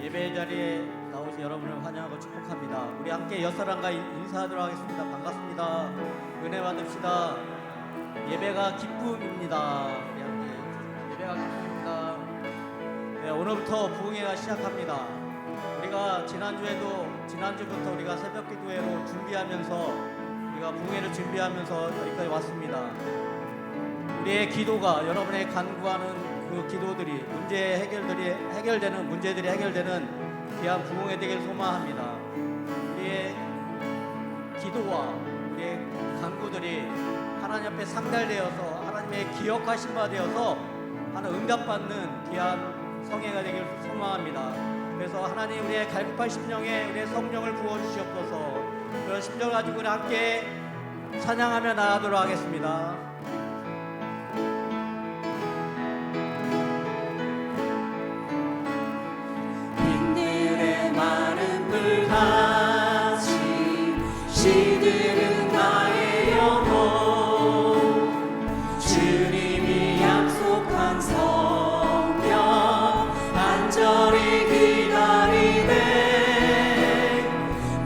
예배 자리에 나오신 여러분을 환영하고 축복합니다. 우리 함께 옆사람과 인사하도록 하겠습니다. 반갑습니다. 은혜 받읍시다. 예배가 기쁨입니다. 우리 함께 예배가 기쁨입니다. 네, 오늘부터 부흥회가 시작합니다. 우리가 지난주부터 우리가 새벽 기도회로 준비하면서 우리가 부흥회를 준비하면서 여기까지 왔습니다. 우리의 기도가 여러분의 간구하는 그 기도들이 해결되는 문제들이 해결되는 귀한 부흥회 되길 소망합니다. 우리의 기도와 우리의 간구들이 하나님 앞에 상달되어서 하나님의 기억하신 바 되어서 하나님 응답받는 귀한 성회가 되길 소망합니다. 그래서 하나님 우리의 갈급한 심령에 우리의 성령을 부어주시옵소서. 그런 심령을 가지고 우리 함께 찬양하며 나아가도록 하겠습니다. 시들은 나의 영혼 주님이 약속한 성령 간절히 기다리네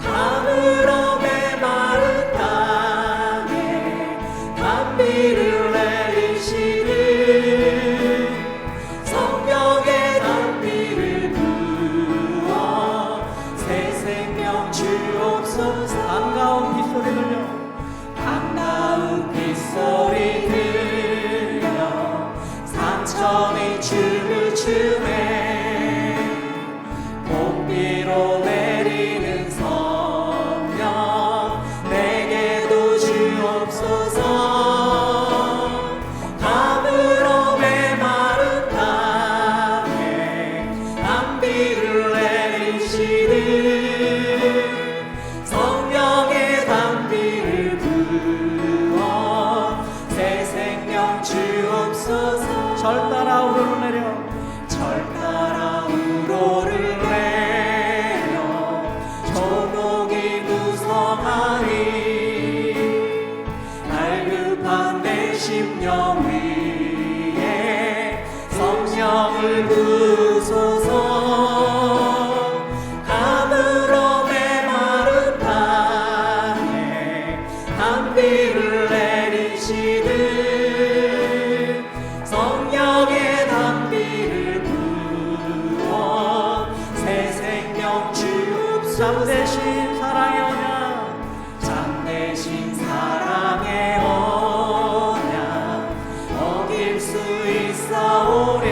가물어 메마른 땅에 단비를 내리시는 성령의 단비를 부어 새 생명 주옵소서. 반가운 빗소리 들려 반가운 빗소리 들려 산천이 춤을 추네 봄비로 내리는 성령 내게도 주옵소서. 가물어 메마른 땅에 단비를 내리시는 성령의 단비를 부어 새 생명 주옵소서. 절 따라 우러러 내려 절 따라 우러를 내려 조목이 무성하니 갈급한 내 심령 위에 성령을 부소서. 가물어 메마른 땅에 단비를 내리시는 성령의 단비를 부어 새 생명 주옵소서. 잠대신 사랑의 언약 잠대신 사랑의 언약 어길 수 있사오랴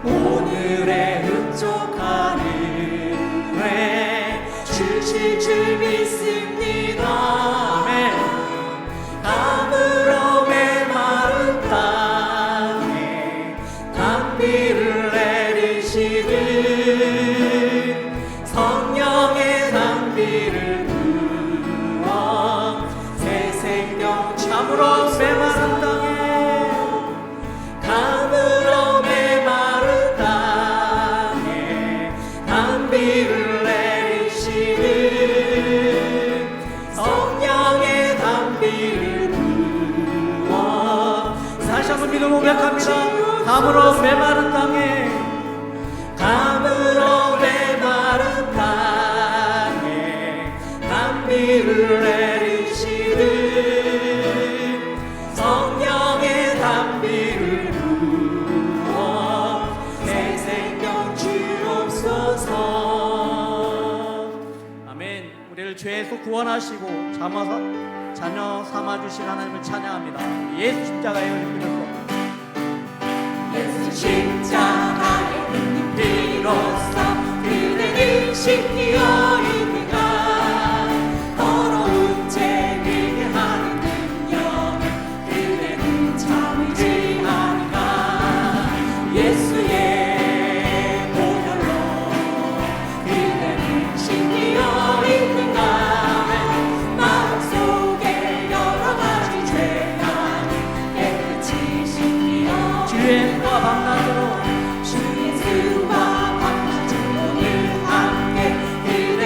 오늘의 흡족한 은혜 주실 줄 믿습니다. 아멘. 가물어 메마른 땅에 단비를 내리시는 성령의 단비를 부어 새 생명 가물어 메마른 땅에 가물어 메마른 땅에 단비를 내리시는 성령의 단비를 부어 다시 한번 믿음 고백합니다. 가물어 메마른 땅에 가물어 메마른 땅에 단비를 내리시는 성령의 단비를 부어 새 생명 주옵소서. 아멘. 우리를 죄에서 구원하시고 자녀 삼아주신 하나님을 찬양합니다. 예수 십자가의 은혜 빌어서 예수 십자가의 은혜 비로소 그대는 신기어 있는가 더러운 죄를 하는 능력 그대는 참지 않은가 예수의 보혈로 그대는 신기어 있는가 마음속에 여러 가지 죄가 깨끗이 신기어 주의 수와 밤낮으로 주의 수와 밤낮으로 늘 함께 그대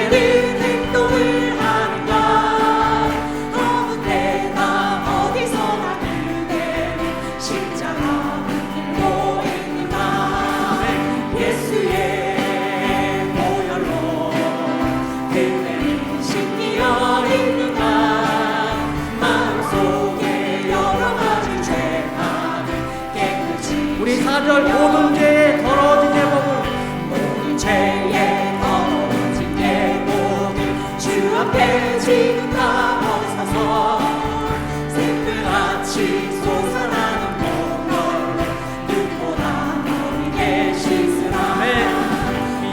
3절 모든 죄에 더러워진 예복을 모든 죄에 더러워진 예복을 주 앞에 지금 다 벗어서 새벽같이 솟아나는 보혈로 눈보다 멀리 계신 사람의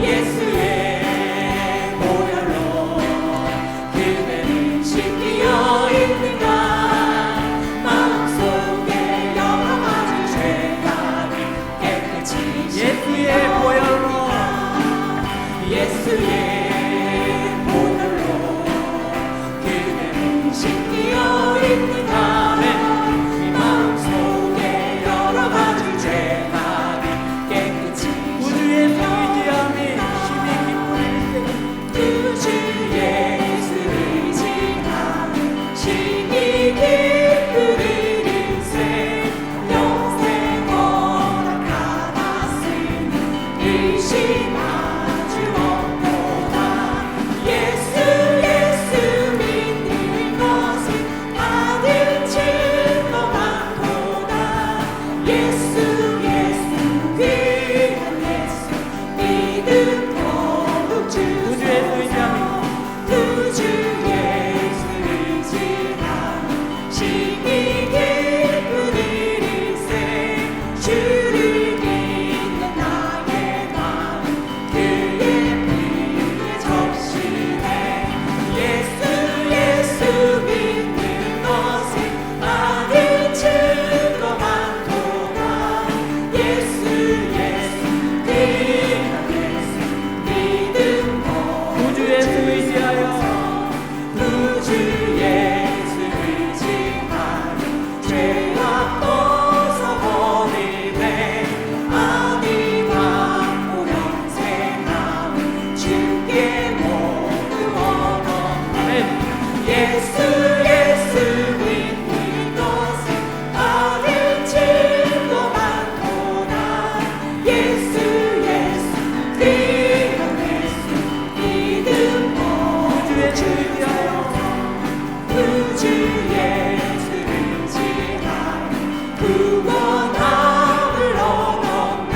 예수의 보혈로 그대를 씻기어 있는가 마음속에 여러 가지 죄가 깨끗이 예수의 보혈로 예수의 보혈로 그대를 씻기어 있는가 이 마음속에 여러 가지 죄가 깨끗이 구주의 의지함이 심히 기쁨이 구주 예수를 지나 심히 기쁘는 일세 영생 허락하았으니 의심 아주 없도다 예수 믿는 것은 다들 증거 많도다 예수 귀한 예수 믿음 더욱 구주의 의지함이 구주 예수를 지나 심히 기쁘는 일세 주를 믿는 나의 마음 그의 피에 적시네 예수 믿는 것은 다들 증거 많도다 예수 귀한 예수 믿음 구주의 의지하여 구주 예수를 지나 죄악 벗어버리네 아니 받고 영생함 주께 모두 얻었네 예수 믿는 것은 다들 증거 많도다 예수 귀한 예수 믿음 구주의 의지하여 구주 예수를 지나 구원함을 얻었네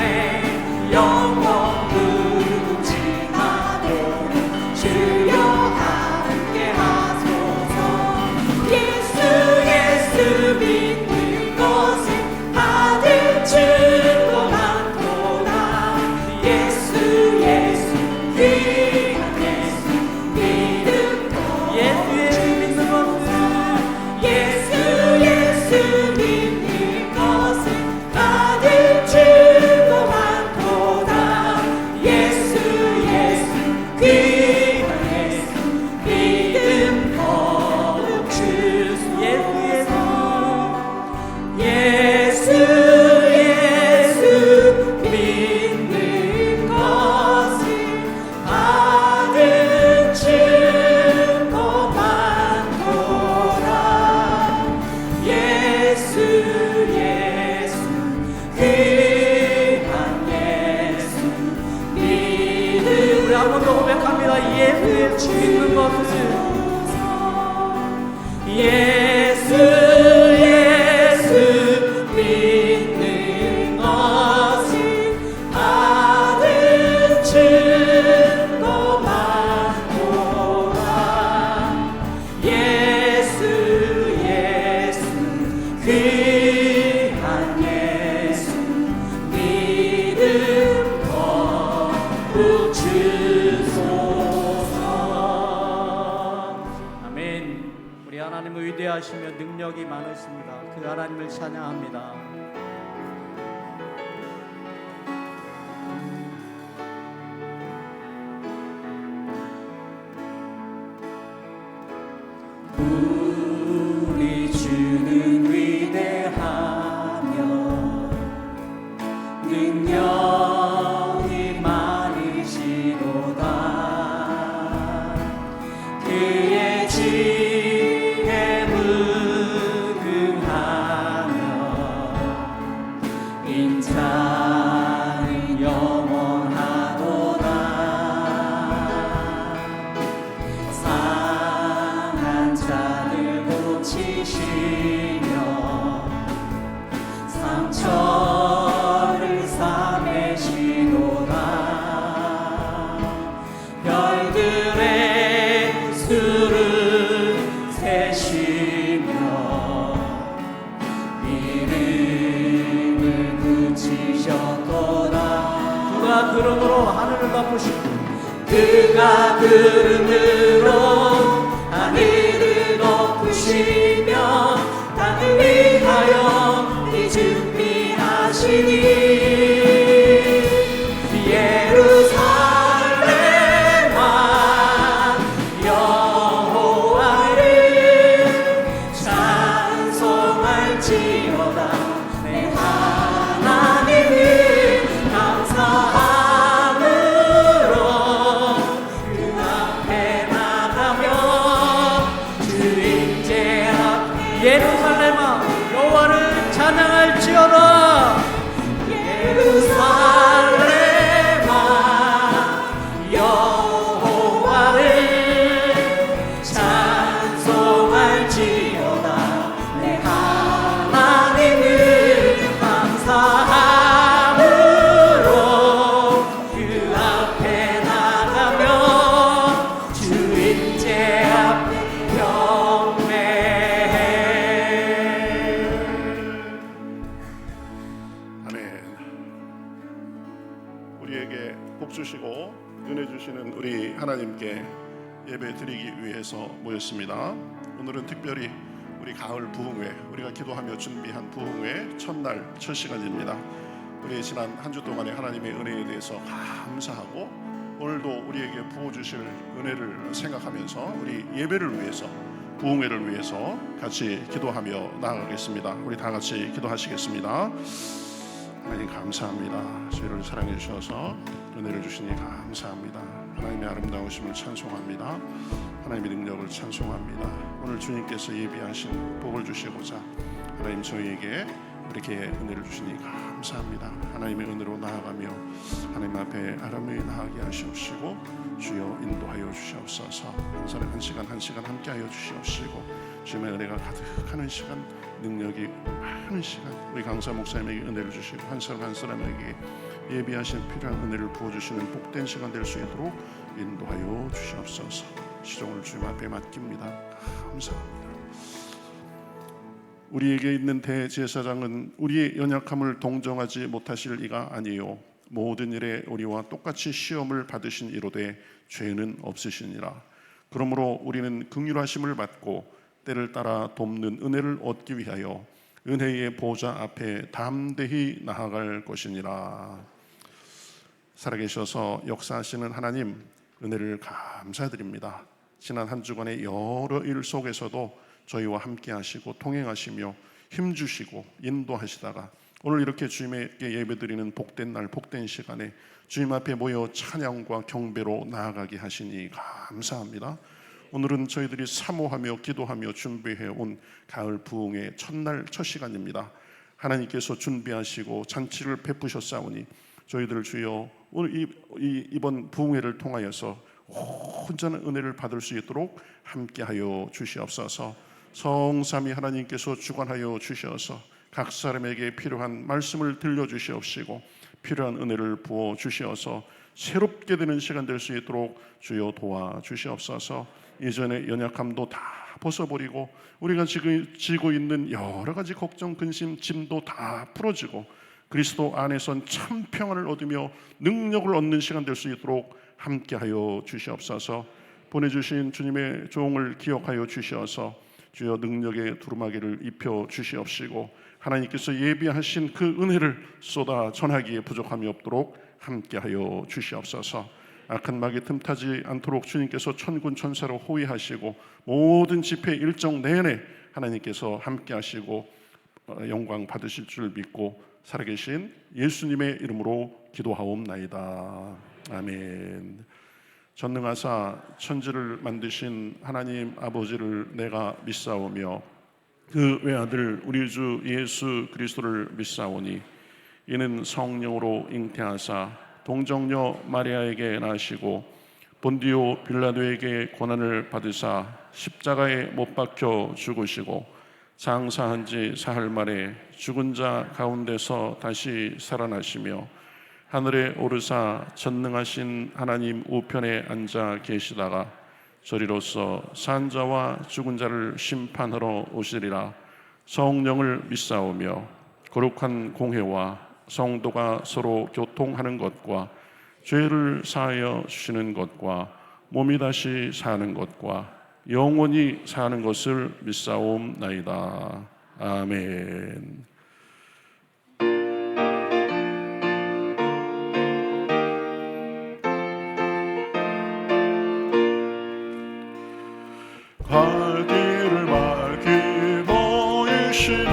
영원 굶지마도록 주여 함께 하소서 예수 믿는 것은 다들 증거 많도다 예수 귀한 예수 믿음 예수의 믿는 것은 예수 믿는 것은 다들 증거 많도다 예수 귀한 예수 믿음 더욱 주소서 예수 믿는 것은 다들 증거 많도다 예수 귀한 예수 믿음 우리 한 번 더 고백합니다. 예수의 믿는 것은 예수 믿는 것은 다들 증거 많도다 예수 귀한 예수 믿음 더욱 주소서 아멘. 우리 하나님은 위대하시며 능력이 많으십니다. 그 하나님을 찬양합니다. 우리 주는 위대하며 능력이 많으시도다 그의 지혜에 무궁하며 인자는 영원하도다 상한 자들 구름으로 하늘을 덮으시고 그가 구름으로 하늘을 덮으시며 땅을 위하여 이 준비하시니 예루살렘아 여호와를 찬송할지어다 내 하나님을 감사함으로 그 앞에 나가며 주인제 앞에 예루살렘아 여호와를 찬양할지어다. 예루살렘아 여호와를 찬송할지어다 내 하나님을 감사함으로 그 앞에 나가며 주인제 앞에 경배해. 아멘. 우리에게 복 주시고 은혜 주시는 우리 하나님께 예배 드리기 위해서 모였습니다. 오늘은 특별히 우리 가을 부흥회, 우리가 기도하며 준비한 부흥회 첫날 첫 시간입니다. 우리 지난 한 주 동안의 하나님의 은혜에 대해서 감사하고 오늘도 우리에게 부어주실 은혜를 생각하면서 우리 예배를 위해서, 부흥회를 위해서 같이 기도하며 나아가겠습니다. 우리 다 같이 기도하시겠습니다. 하나님 감사합니다. 저희를 사랑해 주셔서 은혜를 주시니 감사합니다. 하나님의 아름다우심을 찬송합니다. 하나님의 능력을 찬송합니다. 오늘 주님께서 예비하신 복을 주시고자 하나님 저희에게 이렇게 은혜를 주시니 감사합니다. 하나님의 은혜로 나아가며 하나님 앞에 아름이 나아가게 하시옵시고 주여 인도하여 주시옵소서. 한 사람 한 시간 한 시간 함께하여 주시옵시고 주님의 은혜가 가득하는 시간, 능력이 많은 시간 우리 강사 목사님에게 은혜를 주시고 한 사람 한 사람에게 예비하신 필요한 은혜를 부어주시는 복된 시간 될 수 있도록 인도하여 주시옵소서. 시종을 주님 앞에 맡깁니다. 감사합니다. 우리에게 있는 대제사장은 우리의 연약함을 동정하지 못하실 이가 아니요 모든 일에 우리와 똑같이 시험을 받으신 이로되 죄는 없으시니라. 그러므로 우리는 긍휼하심을 받고 때를 따라 돕는 은혜를 얻기 위하여 은혜의 보좌 앞에 담대히 나아갈 것이니라. 살아계셔서 역사하시는 하나님 은혜를 감사드립니다. 지난 한 주간의 여러 일 속에서도 저희와 함께 하시고 통행하시며 힘주시고 인도하시다가 오늘 이렇게 주님께 예배드리는 복된 날 복된 시간에 주님 앞에 모여 찬양과 경배로 나아가게 하시니 감사합니다. 오늘은 저희들이 사모하며 기도하며 준비해 온 가을 부흥의 첫날 첫 시간입니다. 하나님께서 준비하시고 잔치를 베푸셨사오니 저희들 주여 오늘 이번 부흥회를 통하여서 온전한 은혜를 받을 수 있도록 함께하여 주시옵소서. 성삼위 하나님께서 주관하여 주셔서 각 사람에게 필요한 말씀을 들려주시옵시고 필요한 은혜를 부어 주시어서 새롭게 되는 시간 될 수 있도록 주여 도와주시옵소서. 예전의 연약함도 다 벗어버리고 우리가 지금 지고 있는 여러 가지 걱정, 근심, 짐도 다 풀어지고 그리스도 안에선 참 평안을 얻으며 능력을 얻는 시간 될 수 있도록 함께하여 주시옵소서. 보내주신 주님의 종을 기억하여 주시어서 주여 능력의 두루마기를 입혀 주시옵시고 하나님께서 예비하신 그 은혜를 쏟아 전하기에 부족함이 없도록 함께하여 주시옵소서. 악한 마귀 틈타지 않도록 주님께서 천군 천사로 호위하시고 모든 집회 일정 내내 하나님께서 함께하시고 영광 받으실 줄 믿고 살아계신 예수님의 이름으로 기도하옵나이다. 아멘. 전능하사 천지를 만드신 하나님 아버지를 내가 믿사오며 그 외아들 우리 주 예수 그리스도를 믿사오니 이는 성령으로 잉태하사 동정녀 마리아에게 나시고 본디오 빌라도에게 고난을 받으사 십자가에 못 박혀 죽으시고 장사한 지 사흘 만에 죽은 자 가운데서 다시 살아나시며 하늘에 오르사 전능하신 하나님 우편에 앉아 계시다가 저리로서 산 자와 죽은 자를 심판하러 오시리라. 성령을 믿사오며 거룩한 공회와 성도가 서로 교통하는 것과 죄를 사하여 주시는 것과 몸이 다시 사는 것과 영원히 사는 것을 믿사옵나이다. 아멘. 갈 길을 밝히 보이시니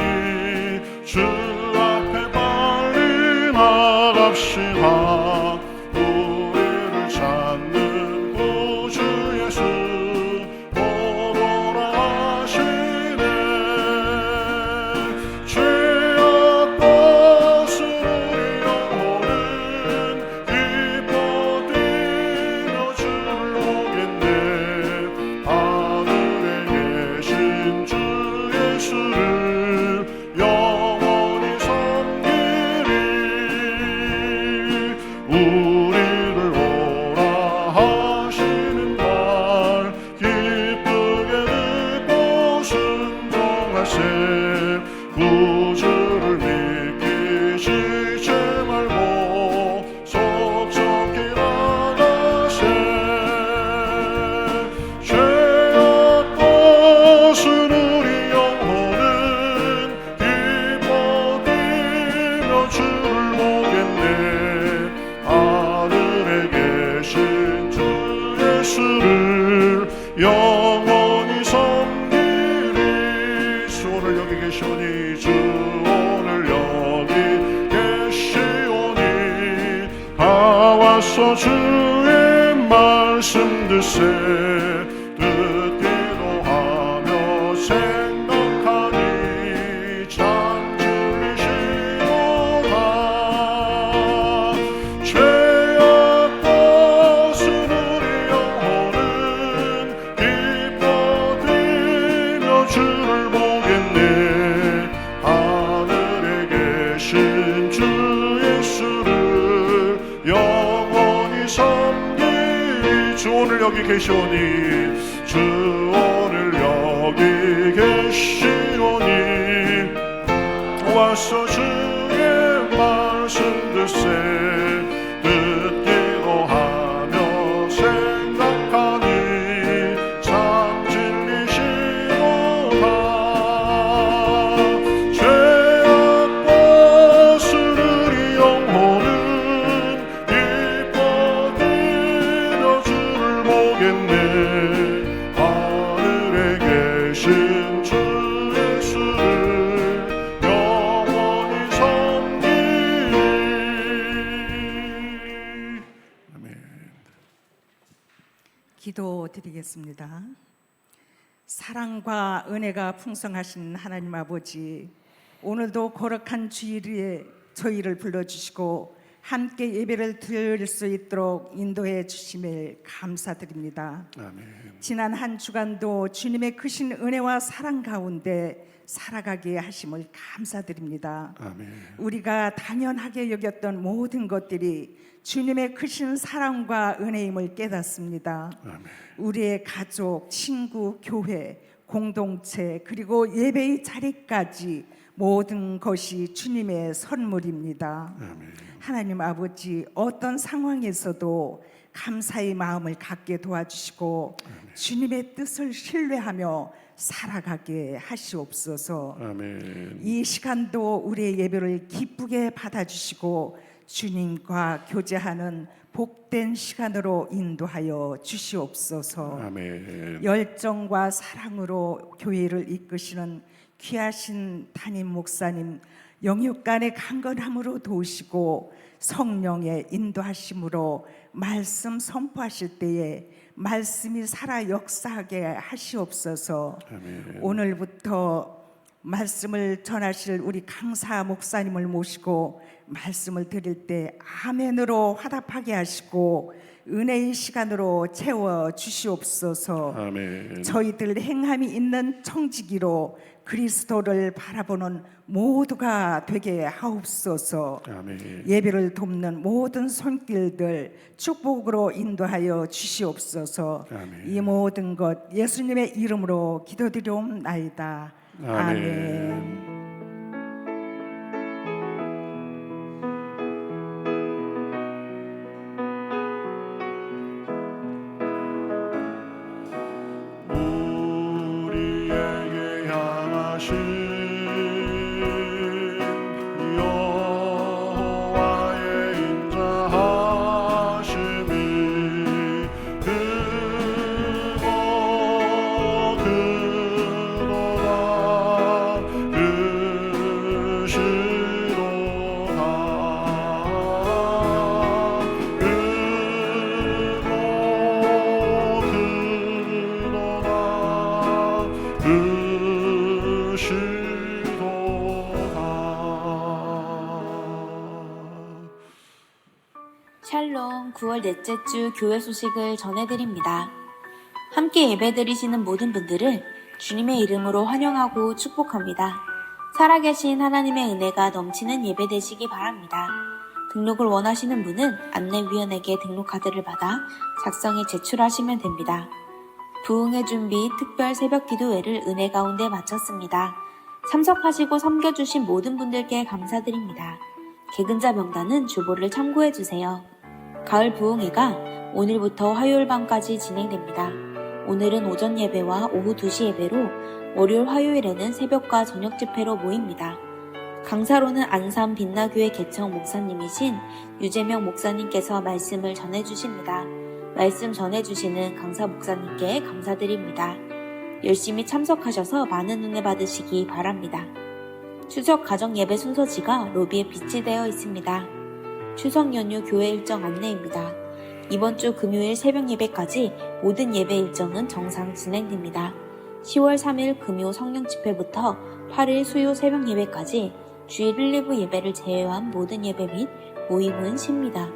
주 앞에 빨리 나갑시다. 우리를 찾는 구주 예수 보도하시네. 죄악 벗은 우리 영혼은 기뻐 뛰며 주를 보겠네. 하늘에 계신 주 예수를 영원히 섬기리. 우리를 오라 하시는 말 기쁘게 듣고 순종하세. 구주를 믿기 지체 말고 속속히 나가세. 죄악 벗은 우리 영혼은 기뻐 뛰며 주를 보겠네. 하늘에 계신 주 예수를 영원히 섬기리. 주 오늘 여기 계시오니 주 오늘 여기 계시오니 가와서 주의 말씀 듣세. 듣기도 하며 생각하니 참 진리시로다. 죄악 벗은 우리 영혼은 기뻐 뛰며 주를 보겠네. 하늘에 계신 주 예수를 영원히 섬기리. 주 오늘 여기 계시오니 주 오늘 여기 계시오니 와서 주의 말씀 듣세. 듣기도 하며 생각하니 참 진리시로다. 죄악 벗은 우리 영혼은 기뻐 뛰며 주를 보겠네. 하늘에 계신 주 예수를 영원히 섬기리. 아멘. 기도드리겠습니다. 사랑과 은혜가 풍성하신 하나님 아버지, 오늘도 거룩한 주일에 저희를 불러주시고 함께 예배를 드릴 수 있도록 인도해 주심을 감사드립니다. 아멘. 지난 한 주간도 주님의 크신 은혜와 사랑 가운데 살아가게 하심을 감사드립니다. 아멘. 우리가 당연하게 여겼던 모든 것들이 주님의 크신 사랑과 은혜임을 깨닫습니다. 아멘. 우리의 가족, 친구, 교회, 공동체 그리고 예배의 자리까지 모든 것이 주님의 선물입니다. 아멘. 하나님 아버지, 어떤 상황에서도 감사의 마음을 갖게 도와주시고 주님의 뜻을 신뢰하며 살아가게 하시옵소서. 아멘. 이 시간도 우리의 예배를 기쁘게 받아주시고 주님과 교제하는 복된 시간으로 인도하여 주시옵소서. 아멘. 열정과 사랑으로 교회를 이끄시는 귀하신 담임 목사님 영육간의 강건함으로 도우시고 성령의 인도하심으로 말씀 선포하실 때에 말씀이 살아 역사하게 하시옵소서. 아멘. 오늘부터 말씀을 전하실 우리 강사 목사님을 모시고 말씀을 드릴 때 아멘으로 화답하게 하시고 은혜의 시간으로 채워 주시옵소서. 아멘. 저희들 행함이 있는 청지기로 그리스도를 바라보는 모두가 되게 하옵소서. 아멘. 예배를 돕는 모든 손길들 축복으로 인도하여 주시옵소서. 아멘. 이 모든 것 예수님의 이름으로 기도드리옵나이다. 아멘. 넷째 주 교회 소식을 전해드립니다. 함께 예배드리시는 모든 분들을 주님의 이름으로 환영하고 축복합니다. 살아계신 하나님의 은혜가 넘치는 예배 되시기 바랍니다. 등록을 원하시는 분은 안내위원에게 등록카드를 받아 작성해 제출하시면 됩니다. 부흥의 준비 특별 새벽기도회를 은혜 가운데 마쳤습니다. 참석하시고 섬겨주신 모든 분들께 감사드립니다. 개근자 명단은 주보를 참고해주세요. 가을 부흥회가 오늘부터 화요일 밤까지 진행됩니다. 오늘은 오전 예배와 오후 2시 예배로, 월요일 화요일에는 새벽과 저녁 집회로 모입니다. 강사로는 안산 빛나교회 개청 목사님이신 유재명 목사님께서 말씀을 전해주십니다. 말씀 전해주시는 강사 목사님께 감사드립니다. 열심히 참석하셔서 많은 은혜 받으시기 바랍니다. 추석 가정 예배 순서지가 로비에 비치되어 있습니다. 추석 연휴 교회 일정 안내입니다. 이번 주 금요일 새벽 예배까지 모든 예배 일정은 정상 진행됩니다. 10월 3일 금요 성령 집회부터 8일 수요 새벽 예배까지 주일 1, 2부 예배를 제외한 모든 예배 및 모임은 쉽니다.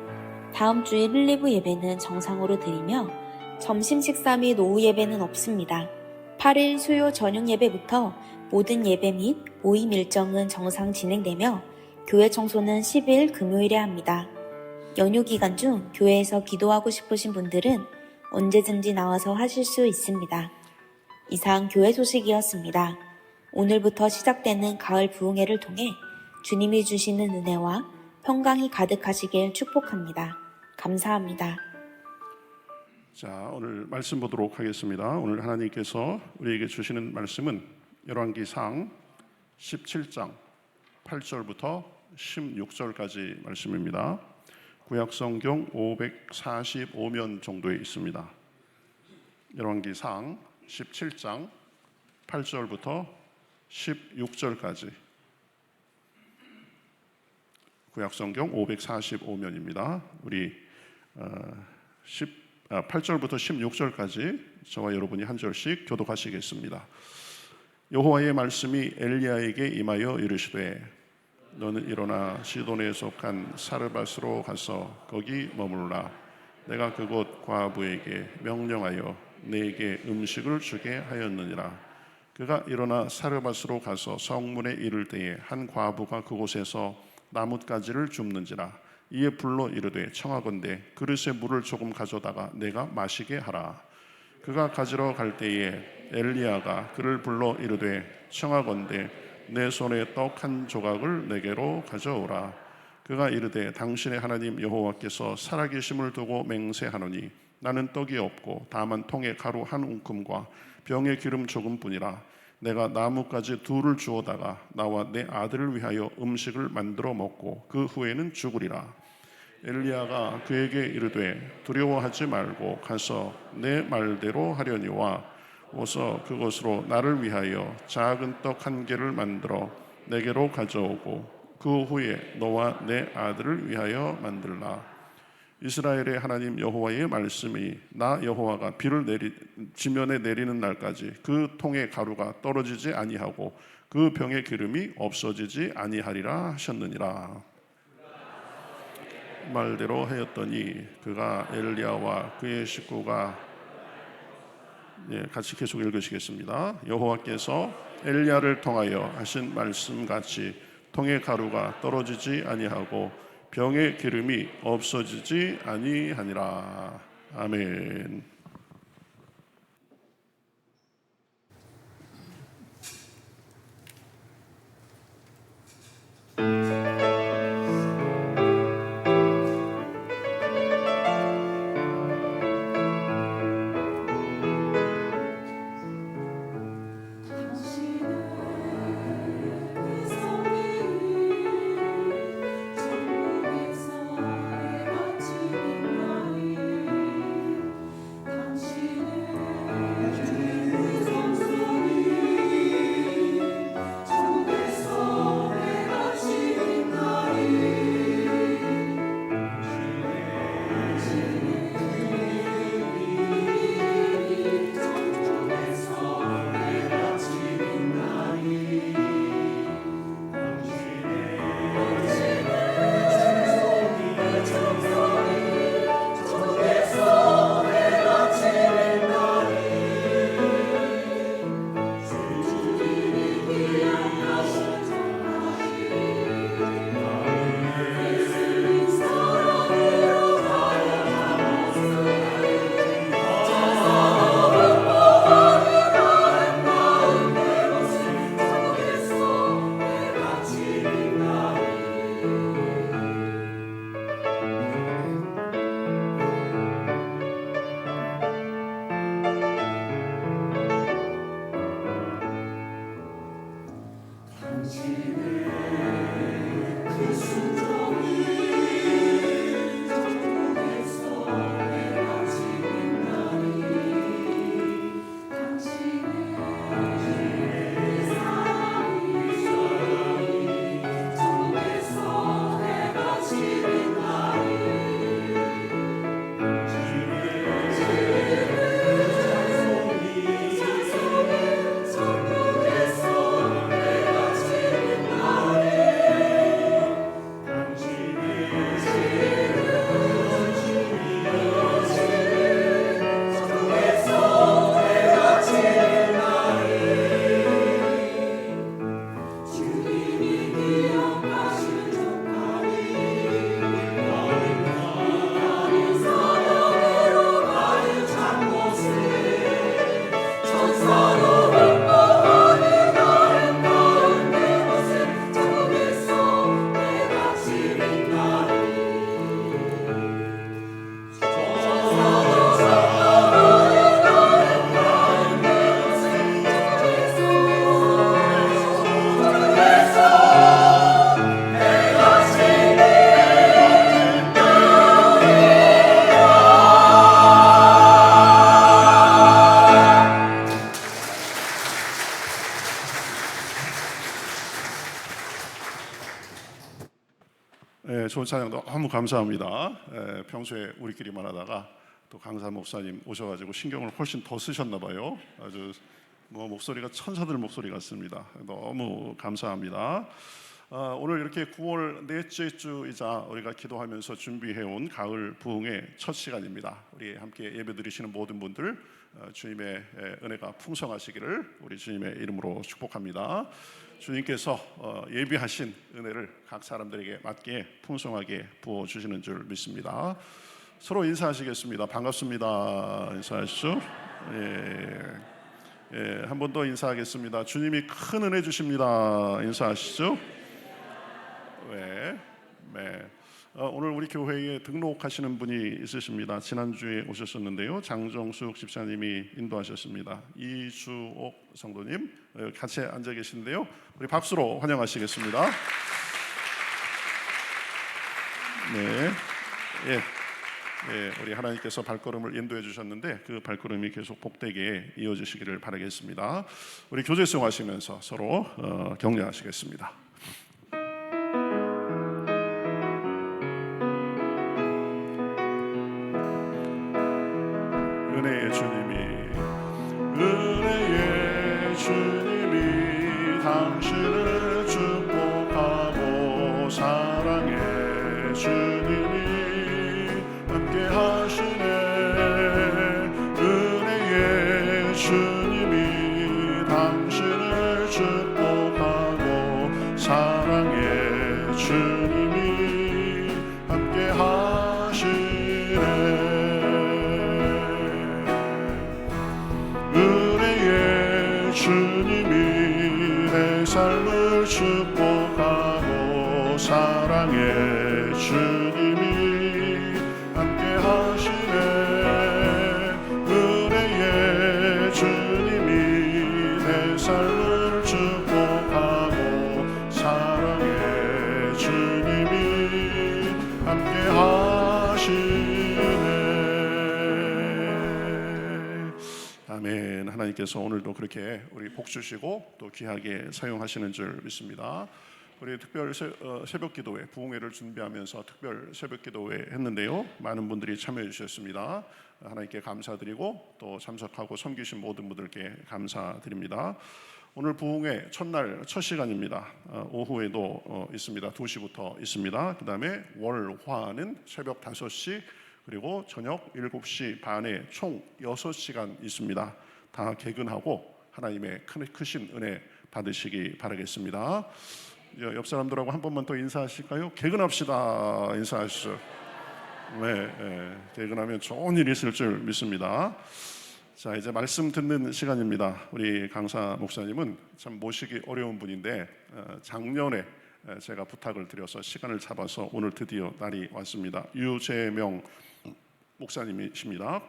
다음 주일 1, 2부 예배는 정상으로 드리며 점심 식사 및 오후 예배는 없습니다. 8일 수요 저녁 예배부터 모든 예배 및 모임 일정은 정상 진행되며 교회 청소는 10일 금요일에 합니다. 연휴 기간 중 교회에서 기도하고 싶으신 분들은 언제든지 나와서 하실 수 있습니다. 이상 교회 소식이었습니다. 오늘부터 시작되는 가을 부흥회를 통해 주님이 주시는 은혜와 평강이 가득하시길 축복합니다. 감사합니다. 자, 오늘 말씀 보도록 하겠습니다. 오늘 하나님께서 우리에게 주시는 말씀은 열왕기상 17장 8절부터 16절까지 말씀입니다. 구약성경 545면 정도에 있습니다. 열왕기상 17장 8절부터 16절까지 구약성경 545면입니다. 우리 8절부터 16절까지 저와 여러분이 한 절씩 교독하시겠습니다. 여호와의 말씀이 엘리야에게 임하여 이르시되 너는 일어나 시돈에 속한 사르밧으로 가서 거기 머물라. 내가 그곳 과부에게 명령하여 네게 음식을 주게 하였느니라. 그가 일어나 사르밧으로 가서 성문에 이를 때에 한 과부가 그곳에서 나뭇가지를 줍는지라. 이에 불러 이르되 청하건대 그릇에 물을 조금 가져다가 내가 마시게 하라. 그가 가지러 갈 때에 엘리야가 그를 불러 이르되 청하건대 내 손에 떡 한 조각을 내게로 가져오라. 그가 이르되 당신의 하나님 여호와께서 살아계심을 두고 맹세하노니 나는 떡이 없고 다만 통에 가루 한 움큼과 병에 기름 조금뿐이라. 내가 나뭇가지 둘을 주어다가 나와 내 아들을 위하여 음식을 만들어 먹고 그 후에는 죽으리라. 엘리야가 그에게 이르되 두려워하지 말고 가서 내 말대로 하려니와 오서 그것으로 나를 위하여 작은 떡 한 개를 만들어 내게로 가져오고 그 후에 너와 내 아들을 위하여 만들라. 이스라엘의 하나님 여호와의 말씀이 나 여호와가 비를 지면에 내리는 날까지 그 통의 가루가 떨어지지 아니하고 그 병의 기름이 없어지지 아니하리라 하셨느니라. 말대로 하였더니 그가 엘리야와 그의 식구가 같이 계속 읽으시겠습니다. 여호와께서 엘리야를 통하여 하신 말씀같이 통의 가루가 떨어지지 아니하고 병의 기름이 없어지지 아니하니라. 아멘. 좋은 찬양 너무 감사합니다. 평소에 우리끼리만 하다가 또 강사 목사님 오셔가지고 신경을 훨씬 더 쓰셨나 봐요. 아주 뭐 목소리가 천사들 목소리 같습니다. 너무 감사합니다. 오늘 이렇게 9월 넷째 주이자 우리가 기도하면서 준비해온 가을 부흥의 첫 시간입니다. 우리 함께 예배드리시는 모든 분들 주님의 은혜가 풍성하시기를 우리 주님의 이름으로 축복합니다. 주님께서 예비하신 은혜를 각 사람들에게 맞게 풍성하게 부어주시는 줄 믿습니다. 서로 인사하시겠습니다. 반갑습니다. 인사하시죠. 한 번 더 인사하겠습니다. 주님이 큰 은혜 주십니다. 인사하시죠. 네. 오늘 우리 교회에 등록하시는 분이 있으십니다. 지난주에 오셨었는데요. 장정숙 집사님이 인도하셨습니다. 이주옥 성도님 같이 앉아 계신데요. 우리 박수로 환영하시겠습니다. 네. 우리 하나님께서 발걸음을 인도해 주셨는데 그 발걸음이 계속 복되게 이어지시기를 바라겠습니다. 우리 교제 수용하시면서 서로 격려하시겠습니다. 은혜의 주님이 당신을 축복하고 사랑의 주님이 함께 하시네. 은혜의 주님이 당신을 축복하고 사랑의 주님이 함께 하시네. 은혜의 주님이 내 삶을 축복하고 사랑의 주님이 함께 하시네. 은혜의 주님이 내 삶을 축복하고 사랑의 주님이 함께 하시네. 아멘. 하나님께서 오늘도 그렇게 우리 복 주시고 또 귀하게 사용하시는 줄 믿습니다. 우리 특별 새벽 기도회 부흥회를 준비하면서 특별 새벽 기도회 했는데요. 많은 분들이 참여해 주셨습니다. 하나님께 감사드리고 또 참석하고 섬기신 모든 분들께 감사드립니다. 오늘 부흥회 첫날 첫 시간입니다. 오후에도 있습니다. 2시부터 있습니다. 그 다음에 월화는 새벽 5시 그리고 저녁 7시 반에 총 6시간 있습니다. 다 개근하고 하나님의 크신 은혜 받으시기 바라겠습니다. 옆 사람들하고 한 번만 더 인사하실까요? 개근합시다. 인사하시죠. 네, 개근하면 좋은 일이 있을 줄 믿습니다. 자, 이제 말씀 듣는 시간입니다. 우리 강사 목사님은 참 모시기 어려운 분인데 작년에 제가 부탁을 드려서 시간을 잡아서 오늘 드디어 날이 왔습니다. 유재명 목사님이십니다.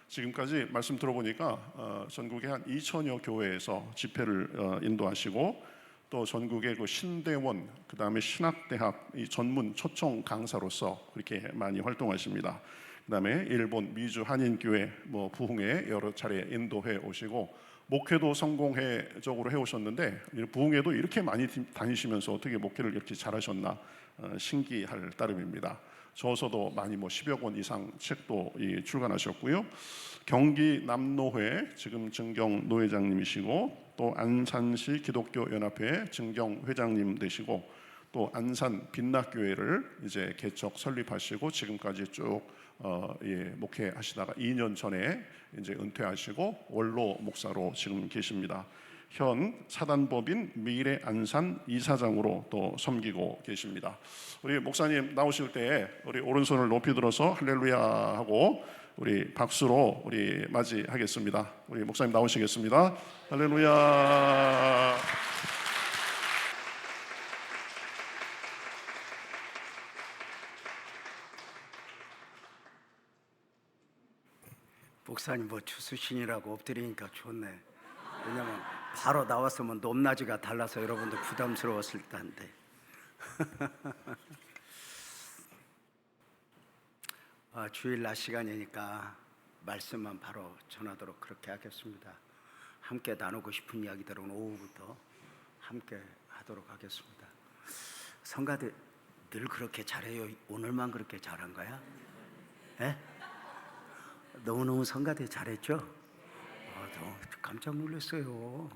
지금까지 말씀 들어보니까 전국의 한 2천여 교회에서 집회를 인도하시고 또 전국의 그 신대원 그 다음에 신학대학 이 전문 초청 강사로서 그렇게 많이 활동하십니다. 그 다음에 일본 미주 한인교회 부흥회 여러 차례 인도해 오시고 목회도 성공적으로 해오셨는데 부흥회도 이렇게 많이 다니시면서 어떻게 목회를 이렇게 잘하셨나 신기할 따름입니다. 저서도 많이 10여 권 이상 책도 출간하셨고요. 경기 남노회 지금 증경 노회장님이시고 또 안산시 기독교연합회 증경 회장님 되시고 또 안산 빛락교회를 이제 개척 설립하시고 지금까지 쭉 목회하시다가 2년 전에 이제 은퇴하시고 원로 목사로 지금 계십니다. 현 사단법인 미래 안산 이사장으로 또 섬기고 계십니다. 우리 목사님 나오실 때 우리 오른손을 높이 들어서 할렐루야 하고 우리 박수로 우리 맞이하겠습니다. 우리 목사님 나오시겠습니다. 할렐루야. 목사님 주수신이라고 엎드리니까 좋네. 왜냐면 바로 나왔으면 높낮이가 달라서 여러분들 부담스러웠을 텐데. 주일 낮 시간이니까 말씀만 바로 전하도록 그렇게 하겠습니다. 함께 나누고 싶은 이야기들은 오후부터 함께 하도록 하겠습니다. 성가대 늘 그렇게 잘해요? 오늘만 그렇게 잘한 거야? 예? 너무너무 성가대 잘했죠? 너무 깜짝 놀랐어요.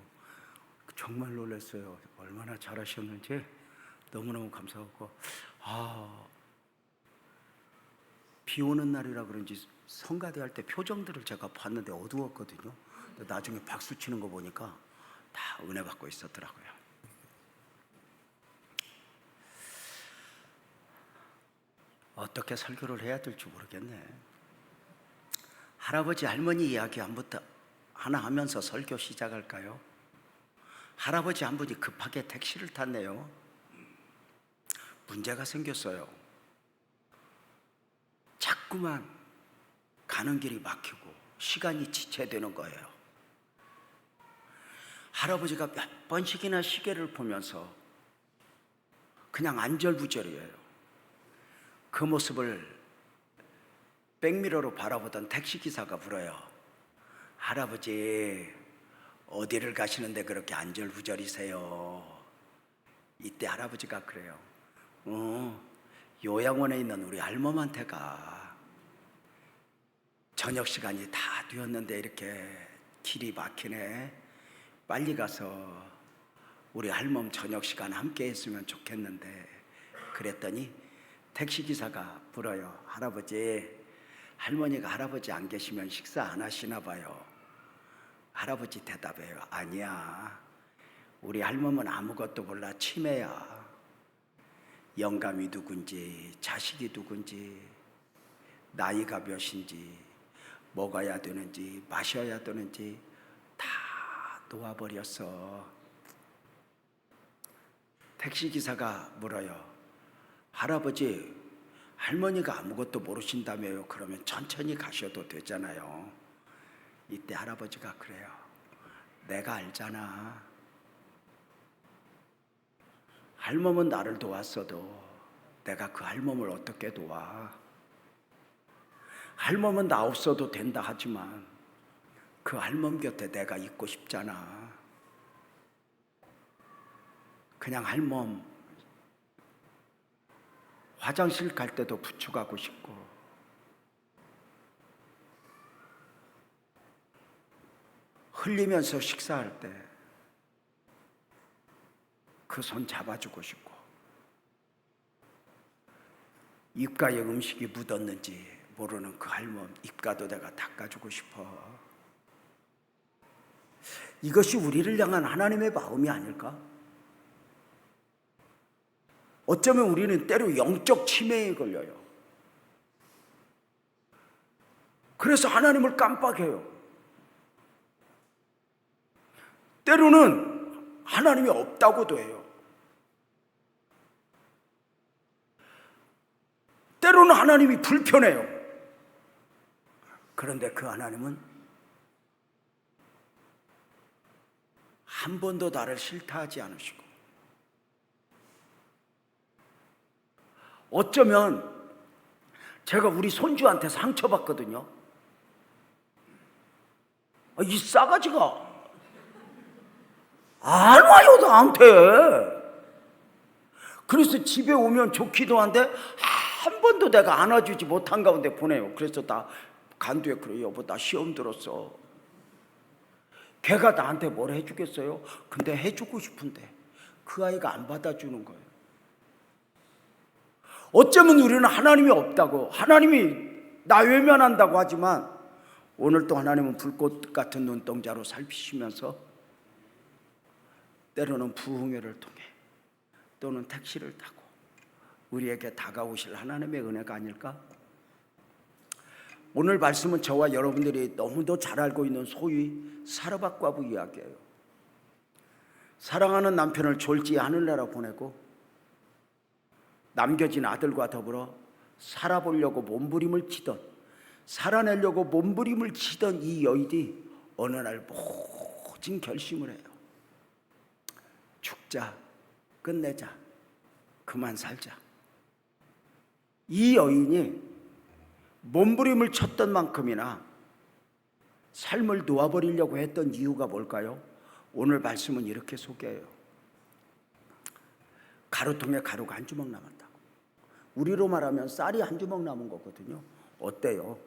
정말 놀랐어요. 얼마나 잘하셨는지 너무너무 감사하고, 비 오는 날이라 그런지 성가대 할 때 표정들을 제가 봤는데 어두웠거든요. 근데 나중에 박수 치는 거 보니까 다 은혜 받고 있었더라고요. 어떻게 설교를 해야 될지 모르겠네. 할아버지 할머니 이야기 하나 하면서 설교 시작할까요? 할아버지 한 분이 급하게 택시를 탔네요. 문제가 생겼어요. 자꾸만 가는 길이 막히고 시간이 지체되는 거예요. 할아버지가 몇 번씩이나 시계를 보면서 그냥 안절부절이에요. 그 모습을 백미러로 바라보던 택시기사가 물어요. 할아버지, 어디를 가시는데 그렇게 안절부절이세요? 이때 할아버지가 그래요. 요양원에 있는 우리 할멈한테 가. 저녁 시간이 다 되었는데 이렇게 길이 막히네. 빨리 가서 우리 할멈 저녁 시간 함께 했으면 좋겠는데. 그랬더니 택시기사가 물어요. 할아버지, 할머니가 할아버지 안 계시면 식사 안 하시나 봐요. 할아버지 대답해요. 아니야, 우리 할멈은 아무것도 몰라. 치매야. 영감이 누군지, 자식이 누군지, 나이가 몇인지, 먹어야 되는지, 마셔야 되는지 다 놓아버렸어. 택시기사가 물어요. 할아버지, 할머니가 아무것도 모르신다며요. 그러면 천천히 가셔도 되잖아요. 이때 할아버지가 그래요. 내가 알잖아. 할멈은 나를 도왔어도 내가 그 할멈을 어떻게 도와? 할멈은 나 없어도 된다 하지만 그 할멈 곁에 내가 있고 싶잖아. 그냥 할멈 화장실 갈 때도 부축하고 싶고, 흘리면서 식사할 때 그 손 잡아주고 싶고, 입가에 음식이 묻었는지 모르는 그 할멈 입가도 내가 닦아주고 싶어. 이것이 우리를 향한 하나님의 마음이 아닐까? 어쩌면 우리는 때로 영적 치매에 걸려요. 그래서 하나님을 깜빡해요. 때로는 하나님이 없다고도 해요. 때로는 하나님이 불편해요. 그런데 그 하나님은 한 번도 나를 싫다 하지 않으시고, 어쩌면 제가 우리 손주한테 상처받거든요. 이 싸가지가 안 와요 나한테. 그래서 집에 오면 좋기도 한데 한 번도 내가 안아주지 못한 가운데 보내요. 그래서 나 간두에 그래요. 여보, 나 시험 들었어. 걔가 나한테 뭘 해주겠어요? 근데 해주고 싶은데 그 아이가 안 받아주는 거예요. 어쩌면 우리는 하나님이 없다고, 하나님이 나 외면한다고 하지만 오늘 또 하나님은 불꽃 같은 눈동자로 살피시면서 때로는 부흥회를 통해 또는 택시를 타고 우리에게 다가오실 하나님의 은혜가 아닐까? 오늘 말씀은 저와 여러분들이 너무도 잘 알고 있는 소위 사르밧 과부 이야기예요. 사랑하는 남편을 졸지에 하늘나라 보내고 남겨진 아들과 더불어 살아보려고 몸부림을 치던, 살아내려고 몸부림을 치던 이 여인이 어느 날 모진 결심을 해요. 죽자, 끝내자, 그만 살자. 이 여인이 몸부림을 쳤던 만큼이나 삶을 놓아버리려고 했던 이유가 뭘까요? 오늘 말씀은 이렇게 소개해요. 가루통에 가루가 한 주먹 남았다고. 우리로 말하면 쌀이 한 주먹 남은 거거든요. 어때요?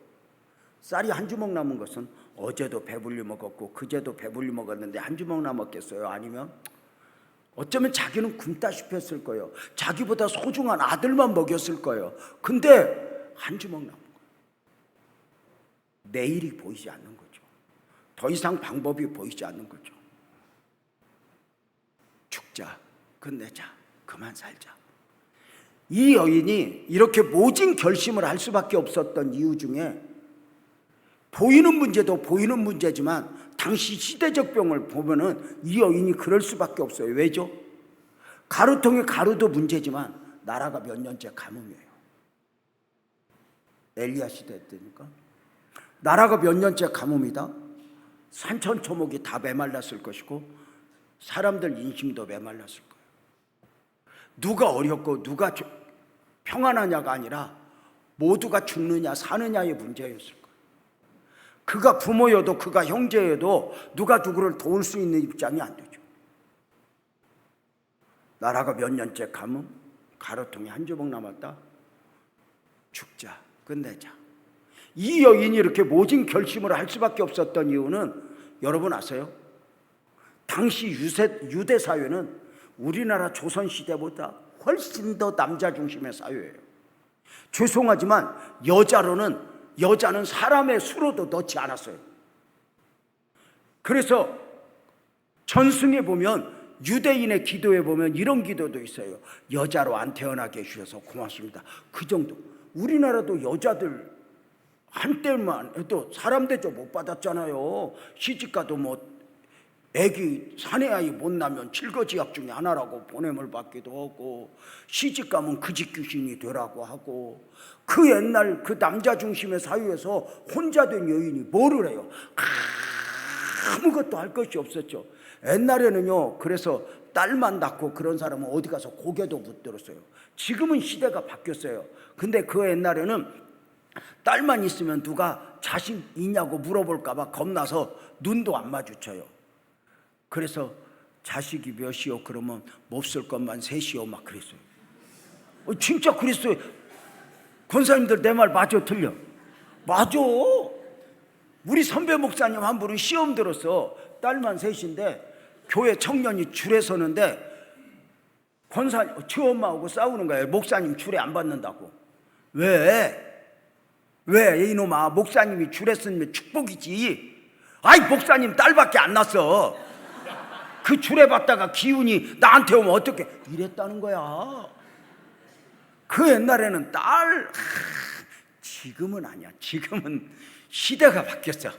쌀이 한 주먹 남은 것은 어제도 배불리 먹었고 그제도 배불리 먹었는데 한 주먹 남았겠어요? 아니면 어쩌면 자기는 굶다시피 했을 거예요. 자기보다 소중한 아들만 먹였을 거예요. 근데 한 주먹 남은 거예요. 내일이 보이지 않는 거죠. 더 이상 방법이 보이지 않는 거죠. 죽자, 끝내자, 그만 살자. 이 여인이 이렇게 모진 결심을 할 수밖에 없었던 이유 중에 보이는 문제도 보이는 문제지만 당시 시대적 병을 보면은 이 여인이 그럴 수밖에 없어요. 왜죠? 가루통의 가루도 문제지만 나라가 몇 년째 가뭄이에요. 엘리야 시대 때니까 나라가 몇 년째 가뭄이다. 산천초목이 다 메말랐을 것이고 사람들 인심도 메말랐을 거예요. 누가 어렵고 누가 평안하냐가 아니라 모두가 죽느냐 사느냐의 문제였을 거예요. 그가 부모여도 그가 형제여도 누가 누구를 도울 수 있는 입장이 안 되죠. 나라가 몇 년째 가뭄, 가루통이 한 주먹 남았다. 죽자, 끝내자. 이 여인이 이렇게 모진 결심을 할 수밖에 없었던 이유는 여러분 아세요? 당시 유대 사회는 우리나라 조선시대보다 훨씬 더 남자 중심의 사회예요. 죄송하지만 여자는 사람의 수로도 넣지 않았어요. 그래서 전승에 보면 유대인의 기도에 보면 이런 기도도 있어요. 여자로 안 태어나게 해주셔서 고맙습니다. 그 정도. 우리나라도 여자들 한때만 해도 사람 대접 못 받았잖아요. 시집가도 뭐 애기 사내아이 못 나면 칠거지약 중에 하나라고 보냄을 받기도 하고 시집가면 그 집 귀신이 되라고 하고 그 옛날 그 남자 중심의 사회에서 혼자 된 여인이 뭐를 해요? 아무것도 할 것이 없었죠. 옛날에는요. 그래서 딸만 낳고 그런 사람은 어디 가서 고개도 못 들었어요. 지금은 시대가 바뀌었어요. 근데 그 옛날에는 딸만 있으면 누가 자식 있냐고 물어볼까 봐 겁나서 눈도 안 마주쳐요. 그래서 자식이 몇이요? 그러면 몹쓸 것만 셋이요 막 그랬어요. 진짜 그랬어요. 권사님들 내 말 맞아 틀려? 맞아. 우리 선배 목사님 한 분은 시험 들었어. 딸만 셋인데 교회 청년이 줄에 서는데 권사님 저 엄마하고 싸우는 거예요. 목사님 줄에 안 받는다고. 왜 이놈아, 목사님이 줄에 서면 축복이지. 아이 목사님 딸밖에 안 낳았어. 그 줄에 받다가 기운이 나한테 오면 어떡해. 이랬다는 거야. 그 옛날에는 지금은 아니야. 지금은 시대가 바뀌었어.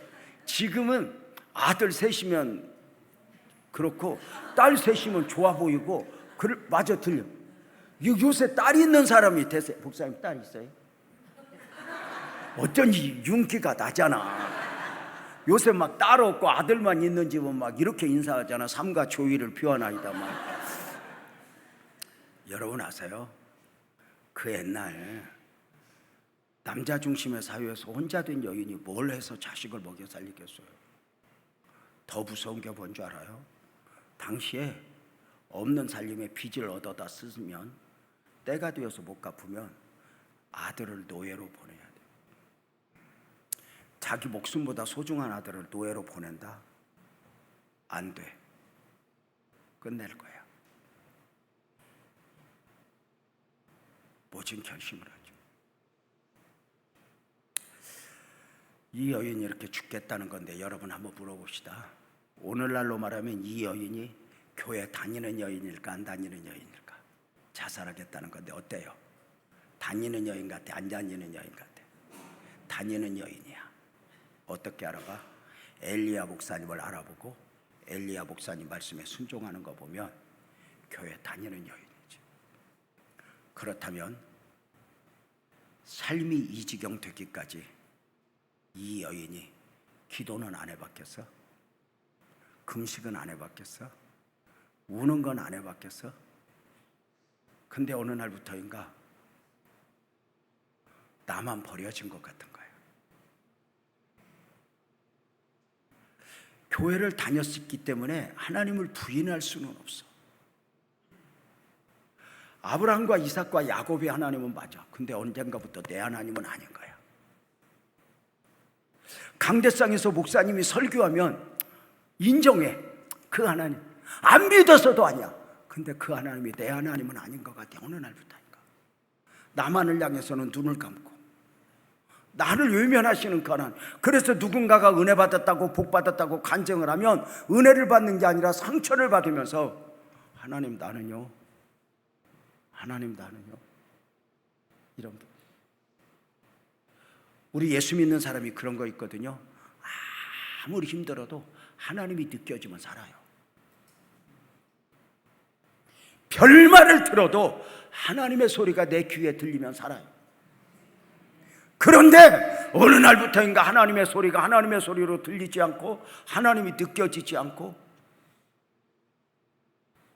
지금은 아들 셋이면 그렇고 딸 셋이면 좋아 보이고 맞아 틀려. 요새 딸 있는 사람이 되세요. 목사님 딸 있어요? 어쩐지 윤기가 나잖아. 요새 막 딸 없고 아들만 있는 집은 막 이렇게 인사하잖아. 삼가 조의를 표현하이다 막. 여러분 아세요? 그 옛날 남자 중심의 사회에서 혼자 된 여인이 뭘 해서 자식을 먹여 살리겠어요? 더 무서운 게 뭔 줄 알아요? 당시에 없는 살림에 빚을 얻어다 쓰면 때가 되어서 못 갚으면 아들을 노예로 보내야 돼. 자기 목숨보다 소중한 아들을 노예로 보낸다? 안 돼. 끝낼 거야. 모진 결심을 하죠. 이 여인이 이렇게 죽겠다는 건데 여러분 한번 물어봅시다. 오늘날로 말하면 이 여인이 교회 다니는 여인일까 안 다니는 여인일까? 자살하겠다는 건데 어때요? 다니는 여인 같아 안 다니는 여인 같아? 다니는 여인이야. 어떻게 알아봐? 엘리야 목사님을 알아보고 엘리야 목사님 말씀에 순종하는 거 보면 교회 다니는 여인이지. 그렇다면 삶이 이 지경 되기까지 이 여인이 기도는 안 해봤겠어? 금식은 안 해봤겠어? 우는 건 안 해봤겠어? 근데 어느 날부터인가 나만 버려진 것 같은 거예요. 교회를 다녔기 때문에 하나님을 부인할 수는 없어. 아브라함과 이삭과 야곱의 하나님은 맞아. 근데 언젠가부터 내 하나님은 아닌 거야. 강대상에서 목사님이 설교하면 인정해. 그 하나님 안 믿어서도 아니야. 근데 그 하나님이 내 하나님은 아닌 것 같아. 어느 날부터인가. 나만을 향해서는 눈을 감고 나를 외면하시는 그 하나님. 그래서 누군가가 은혜 받았다고 복 받았다고 간증을 하면 은혜를 받는 게 아니라 상처를 받으면서 하나님 나는요, 하나님 나는요, 이런 분. 우리 예수 믿는 사람이 그런 거 있거든요. 아무리 힘들어도 하나님이 느껴지면 살아요. 별말을 들어도 하나님의 소리가 내 귀에 들리면 살아요. 그런데 어느 날부터인가 하나님의 소리가 하나님의 소리로 들리지 않고 하나님이 느껴지지 않고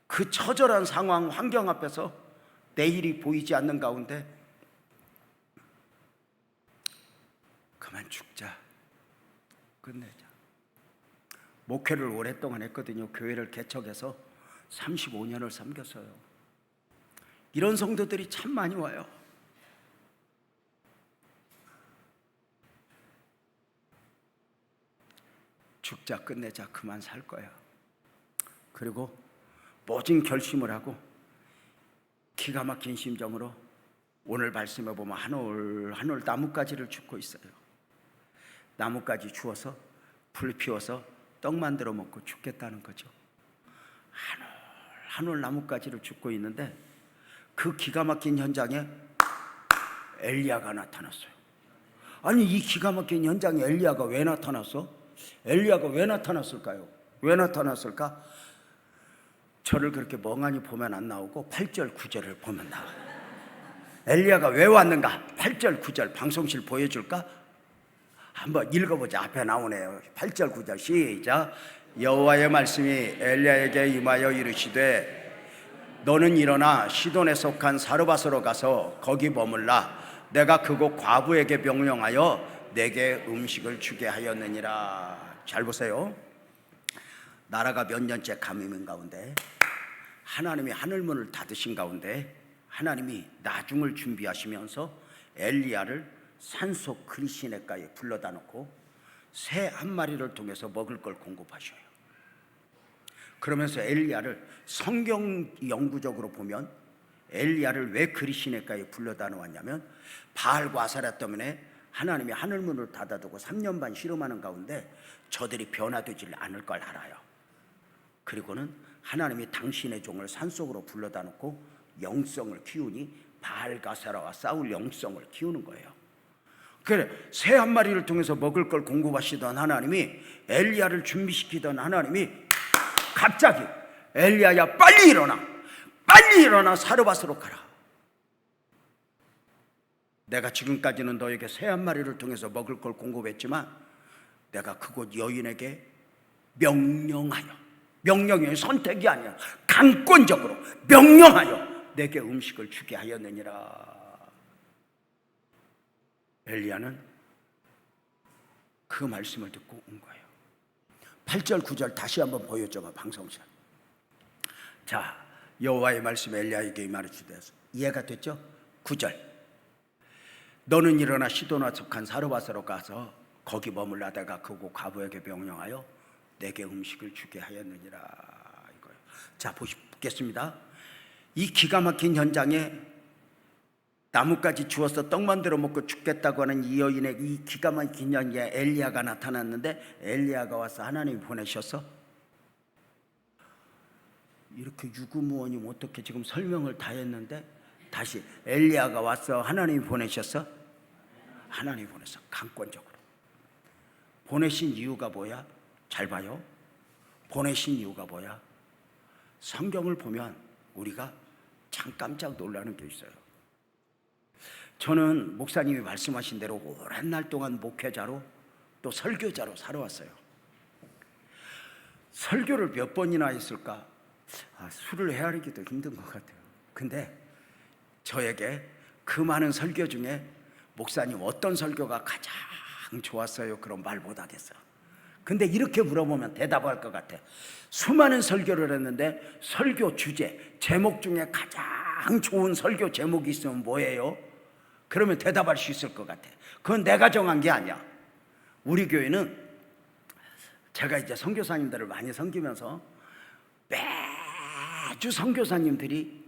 그 처절한 상황, 환경 앞에서 내일이 보이지 않는 가운데 그만 죽자, 끝내자. 목회를 오랫동안 했거든요. 교회를 개척해서 35년을 섬겼어요. 이런 성도들이 참 많이 와요. 죽자, 끝내자, 그만 살 거야. 그리고 모진 결심을 하고 기가 막힌 심정으로 오늘 말씀해 보면 한 올 나뭇가지를 줍고 있어요. 나뭇가지 주워서 불 피워서 떡 만들어 먹고 죽겠다는 거죠. 한 올 나뭇가지를 줍고 있는데 그 기가 막힌 현장에 엘리야가 나타났어요. 아니, 이 기가 막힌 현장에 엘리야가 왜 나타났어? 엘리야가 왜 나타났을까요? 왜 나타났을까? 저를 그렇게 멍하니 보면 안 나오고 8절 9절을 보면 나와요. 엘리야가 왜 왔는가? 8절 9절 방송실 보여줄까? 한번 읽어보자. 앞에 나오네요. 8절 9절 시작. 여호와의 말씀이 엘리야에게 임하여 이르시되 너는 일어나 시돈에 속한 사르밧으로 가서 거기 머물라. 내가 그곳 과부에게 명령하여 내게 음식을 주게 하였느니라. 잘 보세요. 나라가 몇 년째 감염인 가운데 하나님이 하늘문을 닫으신 가운데 하나님이 나중을 준비하시면서 엘리야를 산속 그리시네가에 불러다 놓고 새 한 마리를 통해서 먹을 걸 공급하셔요. 그러면서 엘리야를 성경 연구적으로 보면 엘리야를 왜 그리시네가에 불러다 놓았냐면 바알과 아사랴 때문에 하나님이 하늘문을 닫아두고 3년 반 실험하는 가운데 저들이 변화되지 않을 걸 알아요. 그리고는 하나님이 당신의 종을 산속으로 불러다 놓고 영성을 키우니 바알과 아사랴와 싸울 영성을 키우는 거예요. 그래, 새 한 마리를 통해서 먹을 걸 공급하시던 하나님이 엘리야를 준비시키던 하나님이 갑자기 엘리야야 빨리 일어나 사르밧으로 가라. 내가 지금까지는 너에게 새 한 마리를 통해서 먹을 걸 공급했지만 내가 그곳 여인에게 명령이에요. 선택이 아니야. 강권적으로 명령하여 내게 음식을 주게 하였느니라. 엘리야는 그 말씀을 듣고 온 거예요. 8절 9절 다시 한번 보여줘봐 방송실. 자, 여호와의 말씀이 엘리야에게 임하시되 이해가 됐죠? 9절 너는 일어나 시돈에 속한 사르밧으로 가서 거기 머물라. 내가 그곳 과부에게 명령하여 내게 음식을 주게 하였느니라 이거예요. 자, 보시겠습니다. 이 기가 막힌 현장에 나뭇가지 주워서 떡 만들어 먹고 죽겠다고 하는 이 여인의 이 기가 막힌 현장에 엘리야가 나타났는데 엘리야가 와서 하나님이 보내셔서 이렇게 유구무원이면 어떻게 지금 설명을 다 했는데 다시 엘리야가 와서 하나님이 보내셔서 하나님이 보내서 강권적으로 보내신 이유가 뭐야? 잘 봐요. 보내신 이유가 뭐야? 성경을 보면 우리가 참 깜짝 놀라는 게 있어요. 저는 목사님이 말씀하신 대로 오랜 날 동안 목회자로 또 설교자로 살아왔어요. 설교를 몇 번이나 했을까? 수를 헤아리기도 힘든 것 같아요. 근데 저에게 그 많은 설교 중에 목사님 어떤 설교가 가장 좋았어요? 그런 말 못하겠어요. 근데 이렇게 물어보면 대답할 것 같아. 수많은 설교를 했는데 설교 주제, 제목 중에 가장 가장 좋은 설교 제목이 있으면 뭐예요? 그러면 대답할 수 있을 것 같아. 그건 내가 정한 게 아니야. 우리 교회는 제가 이제 선교사님들을 많이 섬기면서 매주 선교사님들이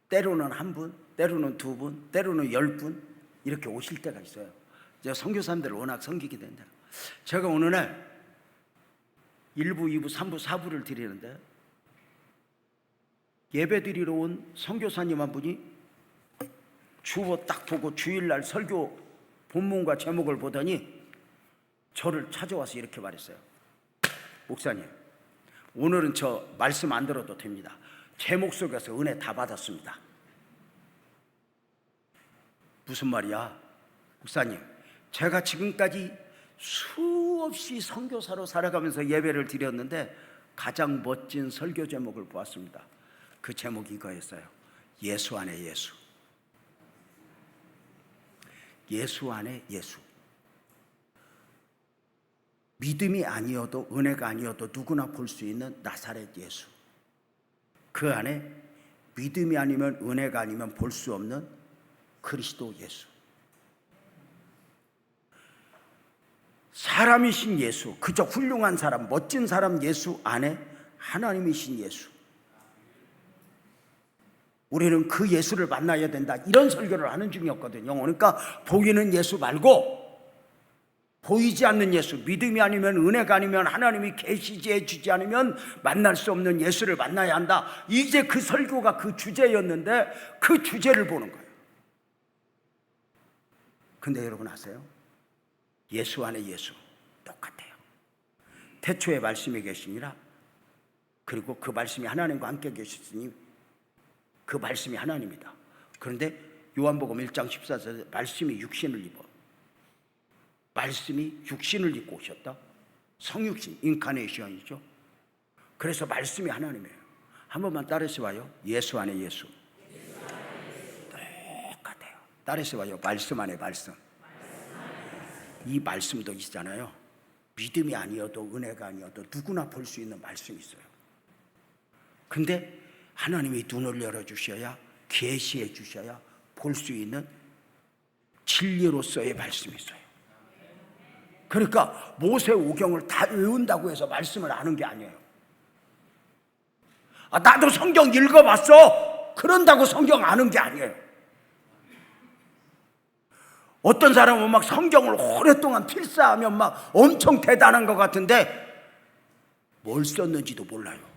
때로는 한 분, 때로는 두 분, 때로는 10분 이렇게 오실 때가 있어요. 이제 선교사님들을 워낙 섬기게 된다. 제가 어느 날 1부, 2부, 3부, 4부를 드리는데 예배 드리러 온 선교사님 한 분이 주보 딱 보고 주일날 설교 본문과 제목을 보더니 저를 찾아와서 이렇게 말했어요. 목사님, 오늘은 저 말씀 안 들어도 됩니다. 제목 속에서 은혜 다 받았습니다. 무슨 말이야? 목사님, 제가 지금까지 수없이 선교사로 살아가면서 예배를 드렸는데 가장 멋진 설교 제목을 보았습니다. 그 제목이 이거였어요. 예수 안에 예수. 예수 안에 예수. 믿음이 아니어도 은혜가 아니어도 누구나 볼 수 있는 나사렛 예수. 그 안에 믿음이 아니면 은혜가 아니면 볼 수 없는 그리스도 예수. 사람이신 예수, 그저 훌륭한 사람, 멋진 사람 예수 안에 하나님이신 예수. 우리는 그 예수를 만나야 된다, 이런 설교를 하는 중이었거든요. 그러니까 보이는 예수 말고 보이지 않는 예수, 믿음이 아니면 은혜가 아니면 하나님이 계시지 주지 않으면 만날 수 없는 예수를 만나야 한다. 이제 그 설교가 그 주제였는데 그 주제를 보는 거예요. 근데 여러분 아세요? 예수 안에 예수 똑같아요. 태초에 말씀이 계시니라. 그리고 그 말씀이 하나님과 함께 계셨으니 그 말씀이 하나님이다. 그런데 요한복음 1장 14절에 말씀이 육신을 입어. 말씀이 육신을 입고 오셨다. 성육신, 인카네이션이죠. 그래서 말씀이 하나님이에요. 한 번만 따라서 봐요. 예수 안에 예수. 똑같아요. 따라서 봐요. 말씀 안에 말씀. 이 말씀도 있잖아요. 믿음이 아니어도 은혜가 아니어도 누구나 볼 수 있는 말씀이 있어요. 근데 하나님이 눈을 열어주셔야, 계시해 주셔야 볼 수 있는 진리로서의 말씀이 있어요. 그러니까 모세 오경을 다 외운다고 해서 말씀을 아는 게 아니에요. 나도 성경 읽어봤어, 그런다고 성경 아는 게 아니에요. 어떤 사람은 막 성경을 오랫동안 필사하면 막 엄청 대단한 것 같은데 뭘 썼는지도 몰라요.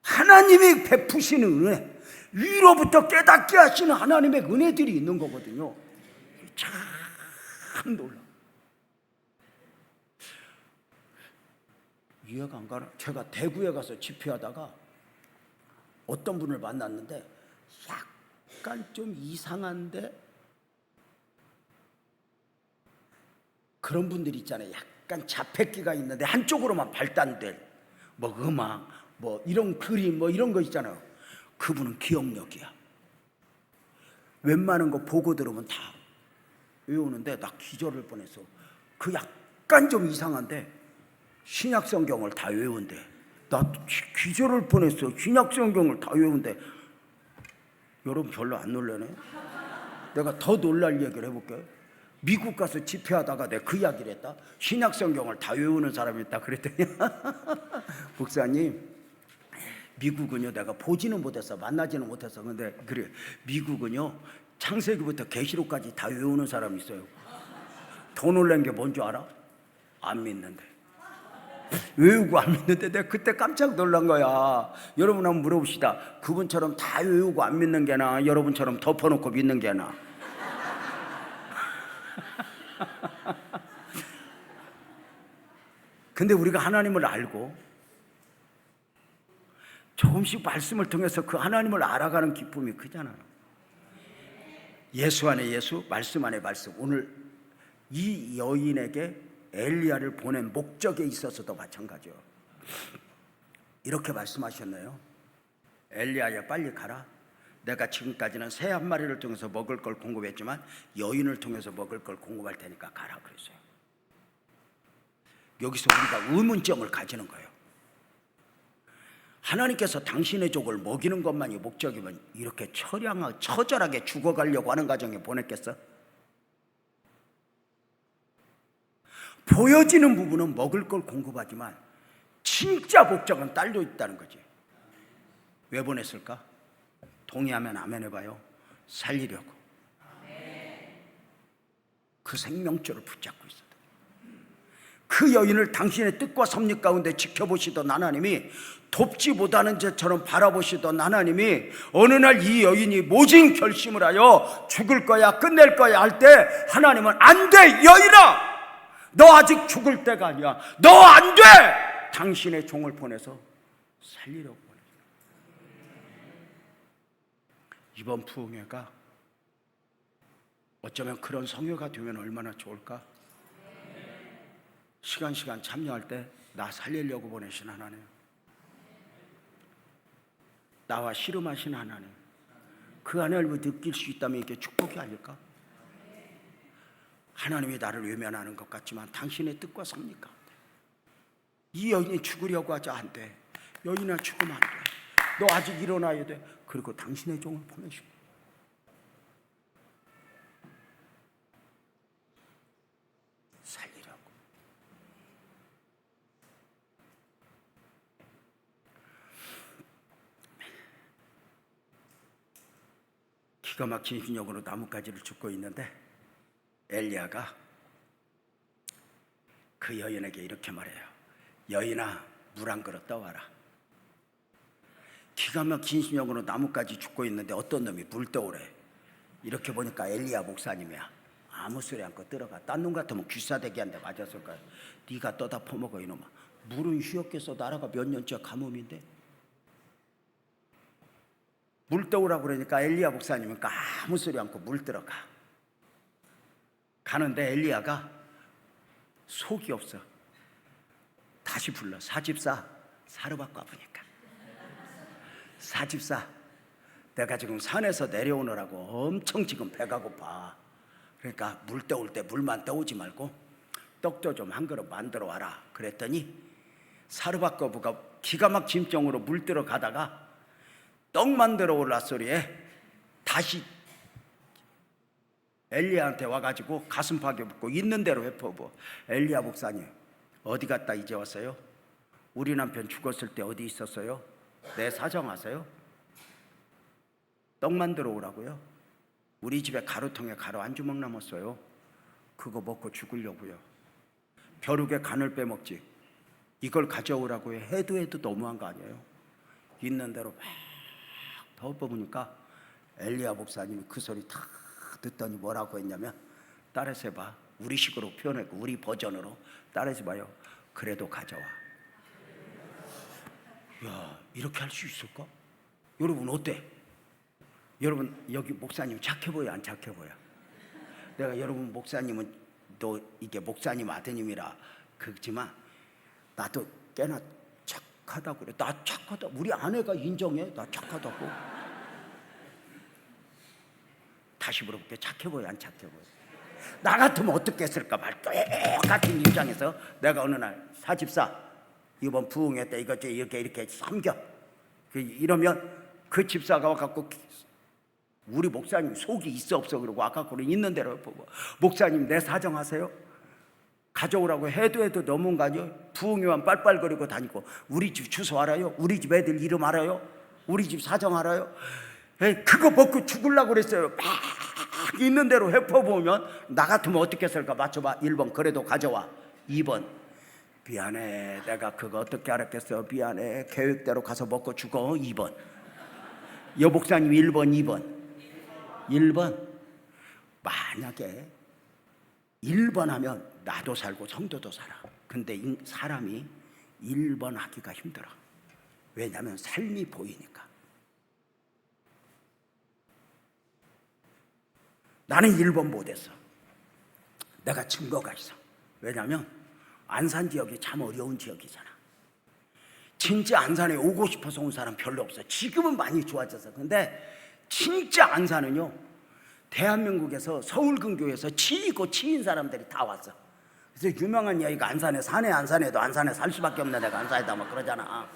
하나님이 베푸시는 은혜, 위로부터 깨닫게 하시는 하나님의 은혜들이 있는 거거든요. 참 놀라. 이해가 안 가나? 제가 대구에 가서 집회하다가 어떤 분을 만났는데 약간 좀 이상한데, 그런 분들 있잖아요. 약간 자폐기가 있는데 한쪽으로만 발달된 뭐 음악, 뭐 이런 그림, 뭐 이런 거 있잖아요. 그분은 기억력이야. 웬만한 거 보고 들으면 다 외우는데 나 기절을 뻔했어. 그 약간 좀 이상한데 신약 성경을 다 외운대. 나 기절을 뻔했어. 신약 성경을 다 외운대. 여러분 별로 안 놀라네. 내가 더 놀랄 얘기를 해볼게. 미국 가서 집회하다가 내가 그 이야기를 했다. 신약 성경을 다 외우는 사람이 있다 그랬더니 목사님, 미국은요, 내가 보지는 못해서 만나지는 못해서, 근데 그래, 미국은요 창세기부터 계시록까지 다 외우는 사람이 있어요. 더 놀란 게 뭔 줄 알아? 안 믿는데. 외우고 안 믿는데 내가 그때 깜짝 놀란 거야. 여러분 한번 물어봅시다. 그분처럼 다 외우고 안 믿는 게 나아, 여러분처럼 덮어놓고 믿는 게 나아? 근데 우리가 하나님을 알고 조금씩 말씀을 통해서 그 하나님을 알아가는 기쁨이 크잖아요. 예수 안에 예수, 말씀 안에 말씀. 오늘 이 여인에게 엘리야를 보낸 목적에 있어서도 마찬가지요. 이렇게 말씀하셨네요. 엘리야야, 빨리 가라. 내가 지금까지는 새 한 마리를 통해서 먹을 걸 공급했지만 여인을 통해서 먹을 걸 공급할 테니까 가라 그랬어요. 여기서 우리가 의문점을 가지는 거예요. 하나님께서 당신의 족을 먹이는 것만이 목적이면 이렇게 처절하게 죽어가려고 하는 가정에 보냈겠어? 보여지는 부분은 먹을 걸 공급하지만 진짜 목적은 딸려 있다는 거지. 왜 보냈을까? 동의하면 아멘 해봐요. 살리려고. 그 생명줄을 붙잡고 있었다. 그 여인을 당신의 뜻과 섭리 가운데 지켜보시던 하나님이, 돕지 못하는 자처럼 바라보시던 하나님이 어느 날 이 여인이 모진 결심을 하여 죽을 거야, 끝낼 거야 할 때 하나님은 안 돼, 여인아, 너 아직 죽을 때가 아니야, 너 안 돼, 당신의 종을 보내서 살리려고 보냈어요. 이번 부흥회가 어쩌면 그런 성회가 되면 얼마나 좋을까? 시간 참여할 때 나 살리려고 보내신 하나님, 나와 씨름하신 하나님, 그 하나님을 느낄 수 있다면 이게 축복이 아닐까? 하나님이 나를 외면하는 것 같지만 당신의 뜻과 섭리 가운데 이 여인이 죽으려고 하지 안 돼. 여인아, 죽으면 안 돼. 너 아직 일어나야 돼. 그리고 당신의 종을 보내시고 살리려고. 기가 막힌 hin욕으로 나뭇가지를 줍고 있는데 엘리야가 그 여인에게 이렇게 말해요. 여인아, 물 한 그릇 떠와라. 기가 막힌 hin욕으로 나뭇가지 줍고 있는데 어떤 놈이 물 떠오래. 이렇게 보니까 엘리야 목사님이야. 아무 소리 않고 들어가. 딴 놈 같으면 귀싸대기한테 맞았을 거야. 네가 떠다 퍼먹어 이놈아. 물은 휘었겠어. 나라가 몇 년째 가뭄인데. 물 떠오라고 그러니까 엘리야 목사님은 아무 소리 않고 물 들어가. 가는데 엘리야가 속이 없어. 다시 불러. 사집사, 사르밧과 아프니까. 사집사, 내가 지금 산에서 내려오느라고 엄청 지금 배가 고파. 그러니까 물 떠올 때 물만 떠오지 말고 떡도 좀 한 그릇 만들어 와라. 그랬더니 사르밧거부가 기가 막힌 정으로 물 들어가다가 떡 만들어 올라 소리에 다시 엘리야한테 와가지고 가슴팍에 붙고 있는 대로 회포부. 엘리야 목사님, 어디 갔다 이제 왔어요? 우리 남편 죽었을 때 어디 있었어요? 내 사정 아세요? 떡 만들어 오라고요? 우리 집에 가루통에 가루 한 주먹 남았어요. 그거 먹고 죽으려고요. 벼룩에 간을 빼먹지. 이걸 가져오라고 해도 너무한 거 아니에요? 있는 대로 막 더 뽑으니까 엘리야 목사님이 그 소리 다 듣더니 뭐라고 했냐면, 따라서 해봐. 우리식으로 표현했고 우리 버전으로 따라서 봐요. 그래도 가져와. 야, 이렇게 할 수 있을까? 여러분 어때? 여러분 여기 목사님 착해 보여, 안 착해 보여? 내가 여러분 목사님은 또 이게 목사님 아드님이라 그렇지만 나도 꽤나 착하다고 그래. 나 착하다. 우리 아내가 인정해. 나 착하다고. 다시 물어볼게. 착해 보여, 안 착해 보여? 나 같으면 어떻게 했을까? 말 똑같은 입장에서 내가 어느 날 사집사 이번 부흥회 때 이것 이렇게 섬겨. 이러면 그 집사가 와갖고 우리 목사님 속이 있어 없어 그러고 아까 그런 있는 대로 보고, 목사님 내 사정하세요? 가져오라고 해도 너무한 거 아니에요? 부흥회만 빨빨거리고 다니고 우리 집 주소 알아요? 우리 집 애들 이름 알아요? 우리 집 사정 알아요? 그거 먹고 죽으려고 그랬어요. 막 있는 대로 해퍼보면 나 같으면 어떻게 했을까? 맞춰봐. 1번 그래도 가져와. 2번 미안해, 내가 그거 어떻게 알았겠어? 미안해, 계획대로 가서 먹고 죽어. 2번 여 목사님 1번 1번 만약에 1번 하면 나도 살고 성도도 살아. 근데 사람이 1번 하기가 힘들어. 왜냐하면 삶이 보이니까. 나는 1번 못했어. 내가 증거가 있어. 왜냐하면 안산 지역이 참 어려운 지역이잖아. 진짜 안산에 오고 싶어서 온 사람 별로 없어. 지금은 많이 좋아졌어. 근데 진짜 안산은요, 대한민국에서 서울근교에서 치이고 치인 사람들이 다 왔어. 그래서 유명한 이야기가 안산에 사네. 안산에도 안산에 살 수밖에 없네. 내가 안산에다 막 그러잖아.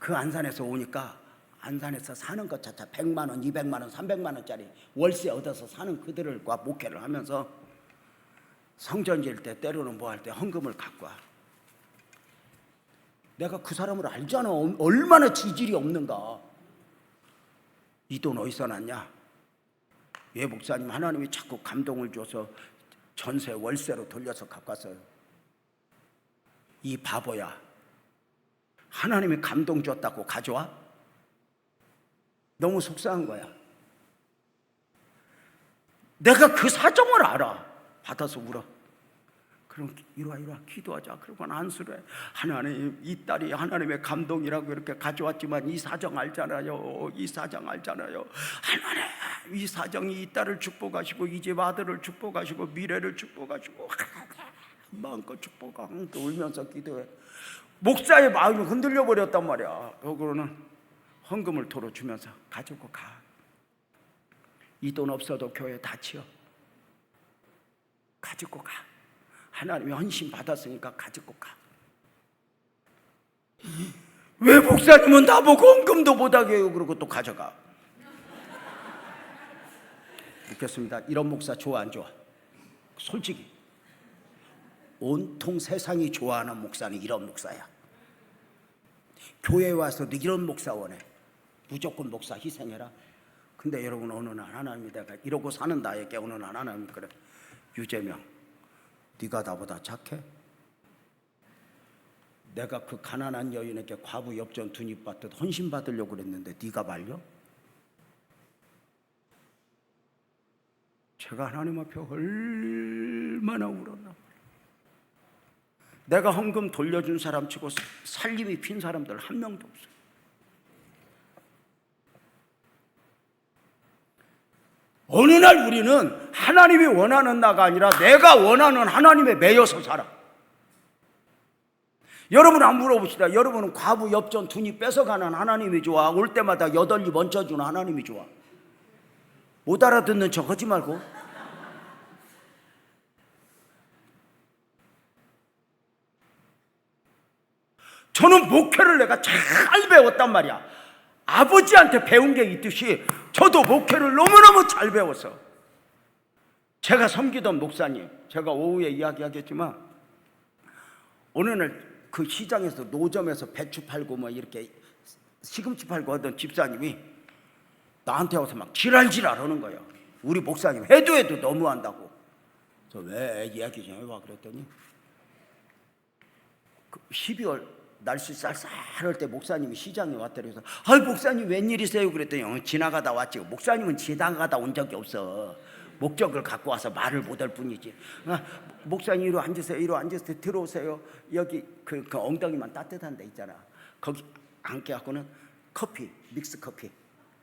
그 안산에서 오니까 안산에서 사는 것 자체 100만 원, 200만 원, 300만 원짜리 월세 얻어서 사는 그들과 목회를 하면서 성전 지을 때 때로는 뭐 할 때 헌금을 갖고 와. 내가 그 사람을 알잖아. 얼마나 지질이 없는가. 이 돈 어디서 났냐? 예 목사님, 하나님이 자꾸 감동을 줘서 전세 월세로 돌려서 갖고 왔어요. 이 바보야, 하나님이 감동 줬다고 가져와? 너무 속상한 거야. 내가 그 사정을 알아. 받아서 울어. 그럼 이리 와 기도하자. 그러고는 안수를 해. 하나님, 이 딸이 하나님의 감동이라고 이렇게 가져왔지만 이 사정 알잖아요. 이 사정 알잖아요. 하나님, 이 사정이 이 딸을 축복하시고 이 집 아들을 축복하시고 미래를 축복하시고 마음껏 축복하고 울면서 기도해. 목사의 마음이 흔들려 버렸단 말이야. 그러고는 헌금을 도로 주면서 가지고 가. 이 돈 없어도 교회 다 치워. 가지고 가. 하나님이 헌신 받았으니까 가지고 가. 왜 목사님은 나보고 헌금도 못하게 해요? 그러고 또 가져가. 묻겠습니다. 이런 목사 좋아 안 좋아? 솔직히 온통 세상이 좋아하는 목사는 이런 목사야. 교회에 와서도 이런 목사 원해. 무조건 목사 희생해라. 근데 여러분, 어느 날 하나님이 내가 이러고 사는 나에게 어느 날 하나님이 그래. 유재명, 네가 나보다 착해? 내가 그 가난한 여인에게 과부 엽전 두입 받듯 헌신 받으려고 그랬는데 네가 말려? 제가 하나님 앞에 얼마나 울었나 말이야. 내가 헌금 돌려준 사람 치고 살림이 핀 사람들 한 명도 없어요. 어느 날 우리는 하나님이 원하는 나가 아니라 내가 원하는 하나님에 매여서 살아. 여러분 안 물어봅시다. 여러분은 과부 엽전 두입 뺏어가는 하나님이 좋아? 올 때마다 8입 얹어주는 하나님이 좋아? 못 알아듣는 척 하지 말고. 저는 목회를 내가 잘 배웠단 말이야. 아버지한테 배운 게 있듯이 저도 목회를 너무너무 잘 배웠어. 제가 섬기던 목사님, 제가 오후에 이야기하겠지만 어느 날 그 시장에서 노점에서 배추 팔고 뭐 이렇게 시금치 팔고 하던 집사님이 나한테 와서 막 지랄지랄 하는 거예요. 우리 목사님 해도 너무한다고. 저 왜 이야기 좀 해봐 그랬더니 12월 날씨 쌀쌀할 때 목사님이 시장에 왔다 그래서 아이 목사님 웬일이세요? 그랬더니 지나가다 왔지. 목사님은 지나가다 온 적이 없어. 목적을 갖고 와서 말을 못할 뿐이지. 목사님 이리 앉으세요. 이리 앉으세요. 들어오세요. 여기 그 엉덩이만 따뜻한 데 있잖아. 거기 앉게 갖고는 커피, 믹스 커피,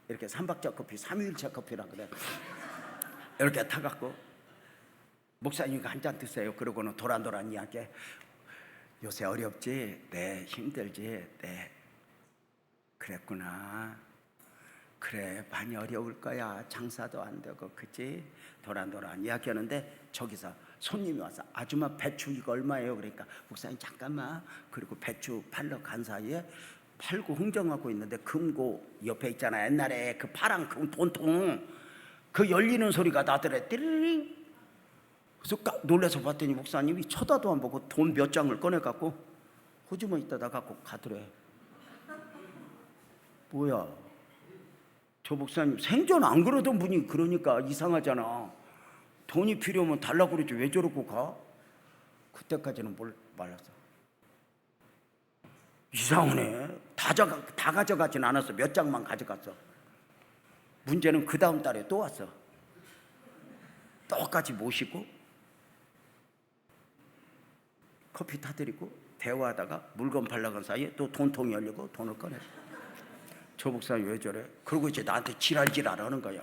이렇게 3박자 커피, 3일차 커피라 그래. 이렇게 타갖고 목사님 한 잔 드세요. 그러고는 도란도란 이야기. 요새 어렵지? 네. 힘들지? 네. 그랬구나. 그래, 많이 어려울 거야. 장사도 안 되고, 그치? 도란도란 이야기하는데 저기서 손님이 와서 아줌마 배추 이거 얼마예요? 그러니까 목사님 잠깐만. 그리고 배추 팔러 간 사이에 팔고 흥정하고 있는데 금고 옆에 있잖아. 옛날에 그 파란 그 돈통 그 열리는 소리가 나더래. 띠리링. 그래서 깜 놀라서 봤더니 목사님이 쳐다도 안 보고 돈 몇 장을 꺼내갖고 호주머니 있다가 갖고 가더래. 뭐야, 저 목사님 생전 안 그러던 분이 그러니까 이상하잖아. 돈이 필요하면 달라고 그러지 왜 저러고 가? 그때까지는 몰랐어. 이상하네. 다 가져가진 않았어. 몇 장만 가져갔어. 문제는 그 다음 달에 또 왔어. 똑같이 모시고 커피 타드리고 대화하다가 물건 팔러간 사이에 또 돈통이 열리고 돈을 꺼냈어. 저 목사님 왜 저래? 그러고 이제 나한테 지랄지랄 하는 거야.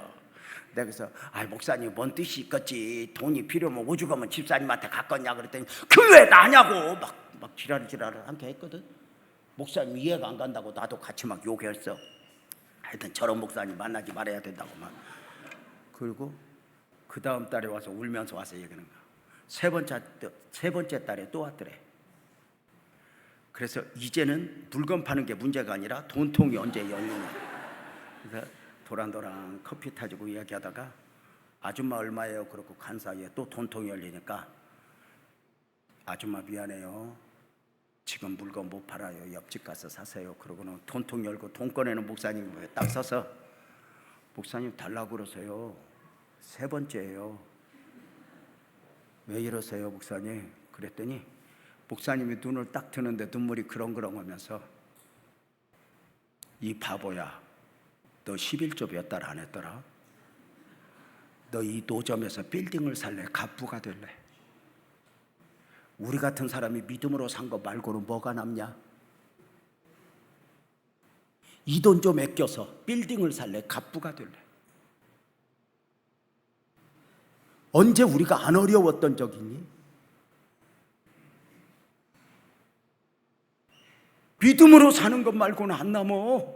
내가 그래서 목사님 뭔 뜻이 있겠지. 돈이 필요하면 오죽하면 집사님한테 갔겠냐 그랬더니 그 왜 나냐고 막 지랄지랄을 함께 했거든. 목사님 이해가 안 간다고 나도 같이 막 욕했어. 하여튼 저런 목사님 만나지 말아야 된다고 막. 그리고 그 다음 달에 와서 울면서 와서 얘기하는 거야. 세 번째 달에 또 왔더래. 그래서 이제는 물건 파는 게 문제가 아니라 돈통이 언제 열리냐. 그래서 도란도란 커피 타지고 이야기하다가 아줌마 얼마예요? 그러고 간 사이에 또 돈통이 열리니까 아줌마 미안해요. 지금 물건 못 팔아요. 옆집 가서 사세요. 그러고는 돈통 열고 돈 꺼내는 목사님이 딱 서서 목사님 달라고 그러세요. 세 번째예요. 왜 이러세요 목사님? 그랬더니 목사님이 눈을 딱 뜨는데 눈물이 그렁그렁 하면서 이 바보야, 너 11조 몇 달 안 했더라? 너 이 노점에서 빌딩을 살래? 갑부가 될래? 우리 같은 사람이 믿음으로 산 거 말고는 뭐가 남냐? 이 돈 좀 아껴서 빌딩을 살래? 갑부가 될래? 언제 우리가 안 어려웠던 적 있니? 믿음으로 사는 것 말고는 안 남어.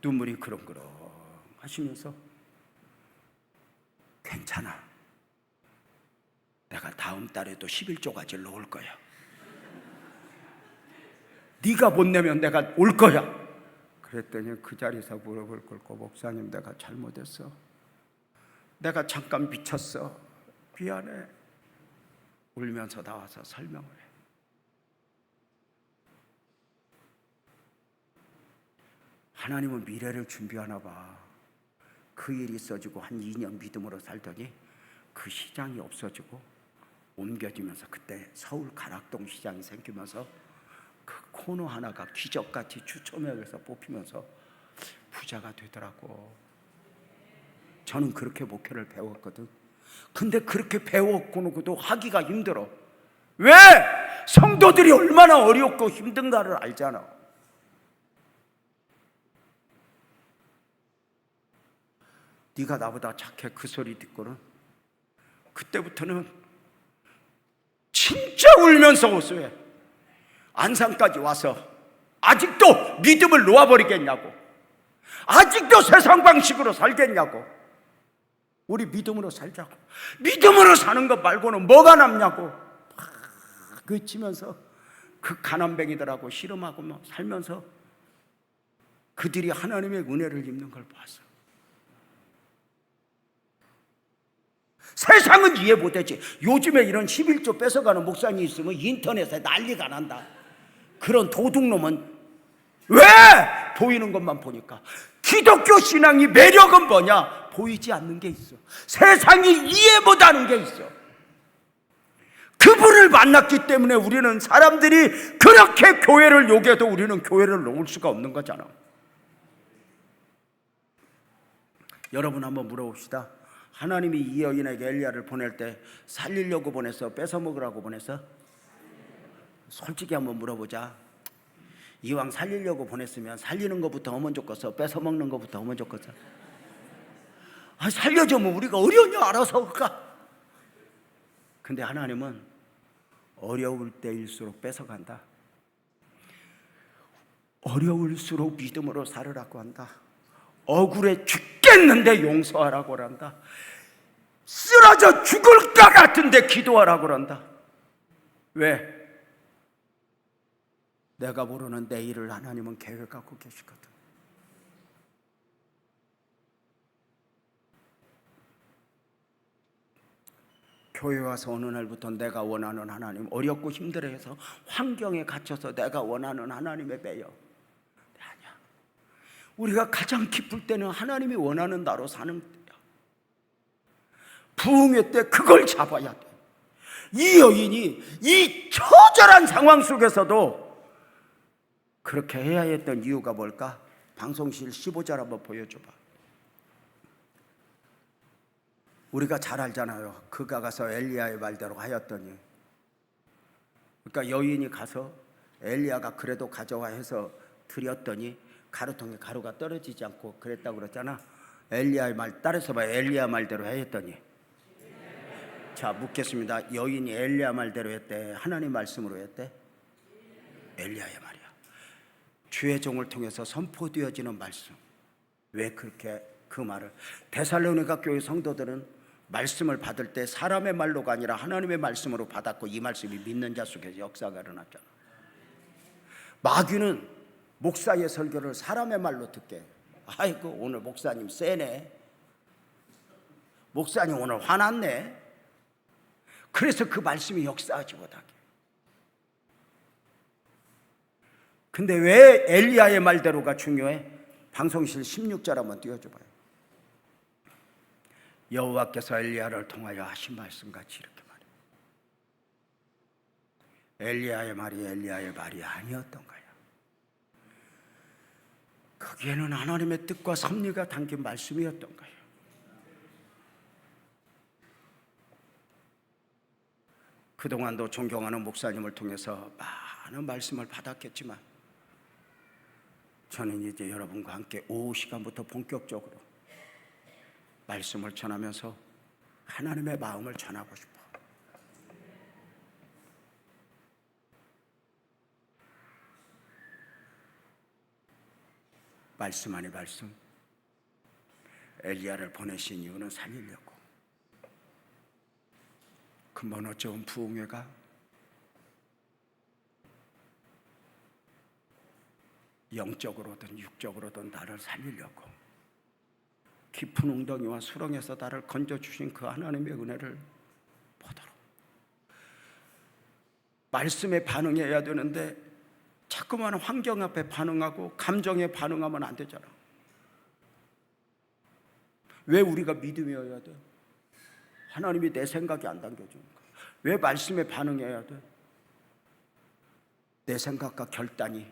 눈물이 그렁그렁 하시면서 괜찮아. 내가 다음 달에도 11조까지 넣을 거야. 네가 못 내면 내가 올 거야. 그랬더니 그 자리에서 무릎을 꿇고 목사님 내가 잘못했어. 내가 잠깐 미쳤어. 미안해. 울면서 나와서 설명을 해. 하나님은 미래를 준비하나 봐. 그 일이 있어지고 한 2년 믿음으로 살더니 그 시장이 없어지고 옮겨지면서 그때 서울 가락동 시장이 생기면서 그 코너 하나가 기적같이 추첨해서 뽑히면서 부자가 되더라고. 저는 그렇게 목회를 배웠거든. 근데 그렇게 배웠고도 하기가 힘들어. 왜? 성도들이 얼마나 어렵고 힘든가를 알잖아. 네가 나보다 착해 그 소리 듣고는 그때부터는 진짜 울면서 호소해. 안산까지 와서 아직도 믿음을 놓아버리겠냐고, 아직도 세상 방식으로 살겠냐고. 우리 믿음으로 살자고. 믿음으로 사는 것 말고는 뭐가 남냐고 막 외치면서 그 가난뱅이들하고 씨름하고 살면서 그들이 하나님의 은혜를 입는 걸 봤어. 세상은 이해 못하지. 요즘에 이런 11조 뺏어가는 목사님이 있으면 인터넷에 난리가 난다. 그런 도둑놈은 왜? 보이는 것만 보니까. 기독교 신앙이 매력은 뭐냐? 보이지 않는 게 있어. 세상이 이해 못하는 게 있어. 그분을 만났기 때문에 우리는 사람들이 그렇게 교회를 욕해도 우리는 교회를 놓을 수가 없는 거잖아. 여러분 한번 물어봅시다. 하나님이 이 여인에게 엘리야를 보낼 때 살리려고 보냈어? 뺏어 먹으라고 보냈어? 솔직히 한번 물어보자. 이왕 살리려고 보냈으면 살리는 것부터 하면 좋겠어? 뺏어 먹는 것부터 하면 좋겠어? 살려주면 우리가 어려우냐 알아서 할까? 근데 하나님은 어려울 때일수록 뺏어간다. 어려울수록 믿음으로 살으라고 한다. 억울해 죽겠는데 용서하라고 한다. 쓰러져 죽을 것 같은데 기도하라고 한다. 왜? 내가 모르는 내일을 하나님은 계획하고 계시거든. 교회 와서 어느 날부터 내가 원하는 하나님, 어렵고 힘들어해서 환경에 갇혀서 내가 원하는 하나님에 매여. 아니야. 우리가 가장 기쁠 때는 하나님이 원하는 나로 사는 때야. 부흥회 때 그걸 잡아야 돼. 이 여인이 이 처절한 상황 속에서도 그렇게 해야 했던 이유가 뭘까? 방송실 15절 한번 보여줘봐. 우리가 잘 알잖아요. 그가 가서 엘리야의 말대로 하였더니. 그러니까 여인이 가서 엘리야가 그래도 가져와 해서 드렸더니 가루통에 가루가 떨어지지 않고 그랬다고 그랬잖아. 엘리야의 말 따라서 봐. 엘리야 말대로 했더니. 자, 묻겠습니다. 여인이 엘리야 말대로 했대? 하나님 말씀으로 했대? 엘리야의 말이야. 주의 종을 통해서 선포되어지는 말씀. 왜 그렇게 그 말을? 데살로니가 교회 성도들은 말씀을 받을 때 사람의 말로가 아니라 하나님의 말씀으로 받았고 이 말씀이 믿는 자 속에서 역사가 일어났잖아. 마귀는 목사의 설교를 사람의 말로 듣게, 아이고 오늘 목사님 세네, 목사님 오늘 화났네. 그래서 그 말씀이 역사하지 못하게. 근데 왜 엘리야의 말대로가 중요해? 방송실 16절 한번 띄워줘봐요. 여호와께서 엘리야를 통하여 하신 말씀같이 이렇게 말해요. 엘리야의 말이 엘리야의 말이 아니었던 거야. 거기에는 하나님의 뜻과 섭리가 담긴 말씀이었던 거예요. 그동안도 존경하는 목사님을 통해서 많은 말씀을 받았겠지만 저는 이제 여러분과 함께 오후 시간부터 본격적으로 말씀을 전하면서 하나님의 마음을 전하고 싶어. 말씀 아니 말씀. 엘리야를 보내신 이유는 살리려고. 근본 어쩌면 부흥회가 영적으로든 육적으로든 나를 살리려고 깊은 웅덩이와 수렁에서 나를 건져주신 그 하나님의 은혜를 보도록 말씀에 반응해야 되는데 자꾸만 환경 앞에 반응하고 감정에 반응하면 안 되잖아. 왜 우리가 믿음이어야 돼? 하나님이 내 생각이 안 당겨주니까. 왜 말씀에 반응해야 돼? 내 생각과 결단이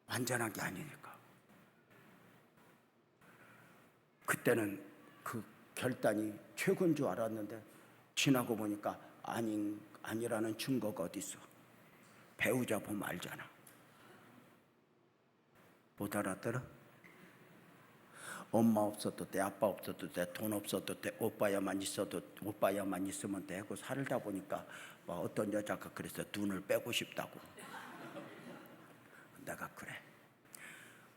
완전한 게 아니니까. 그때는 그 결단이 최고인 줄 알았는데 지나고 보니까 아니라는 증거가 어디 있어? 배우자 보면 알잖아. 못 알아들어? 엄마 없어도 돼, 아빠 없어도 돼, 돈 없어도 돼, 오빠야만 있으면 되고 살다 보니까 뭐 어떤 여자가 그래서 눈을 빼고 싶다고. 내가 그래.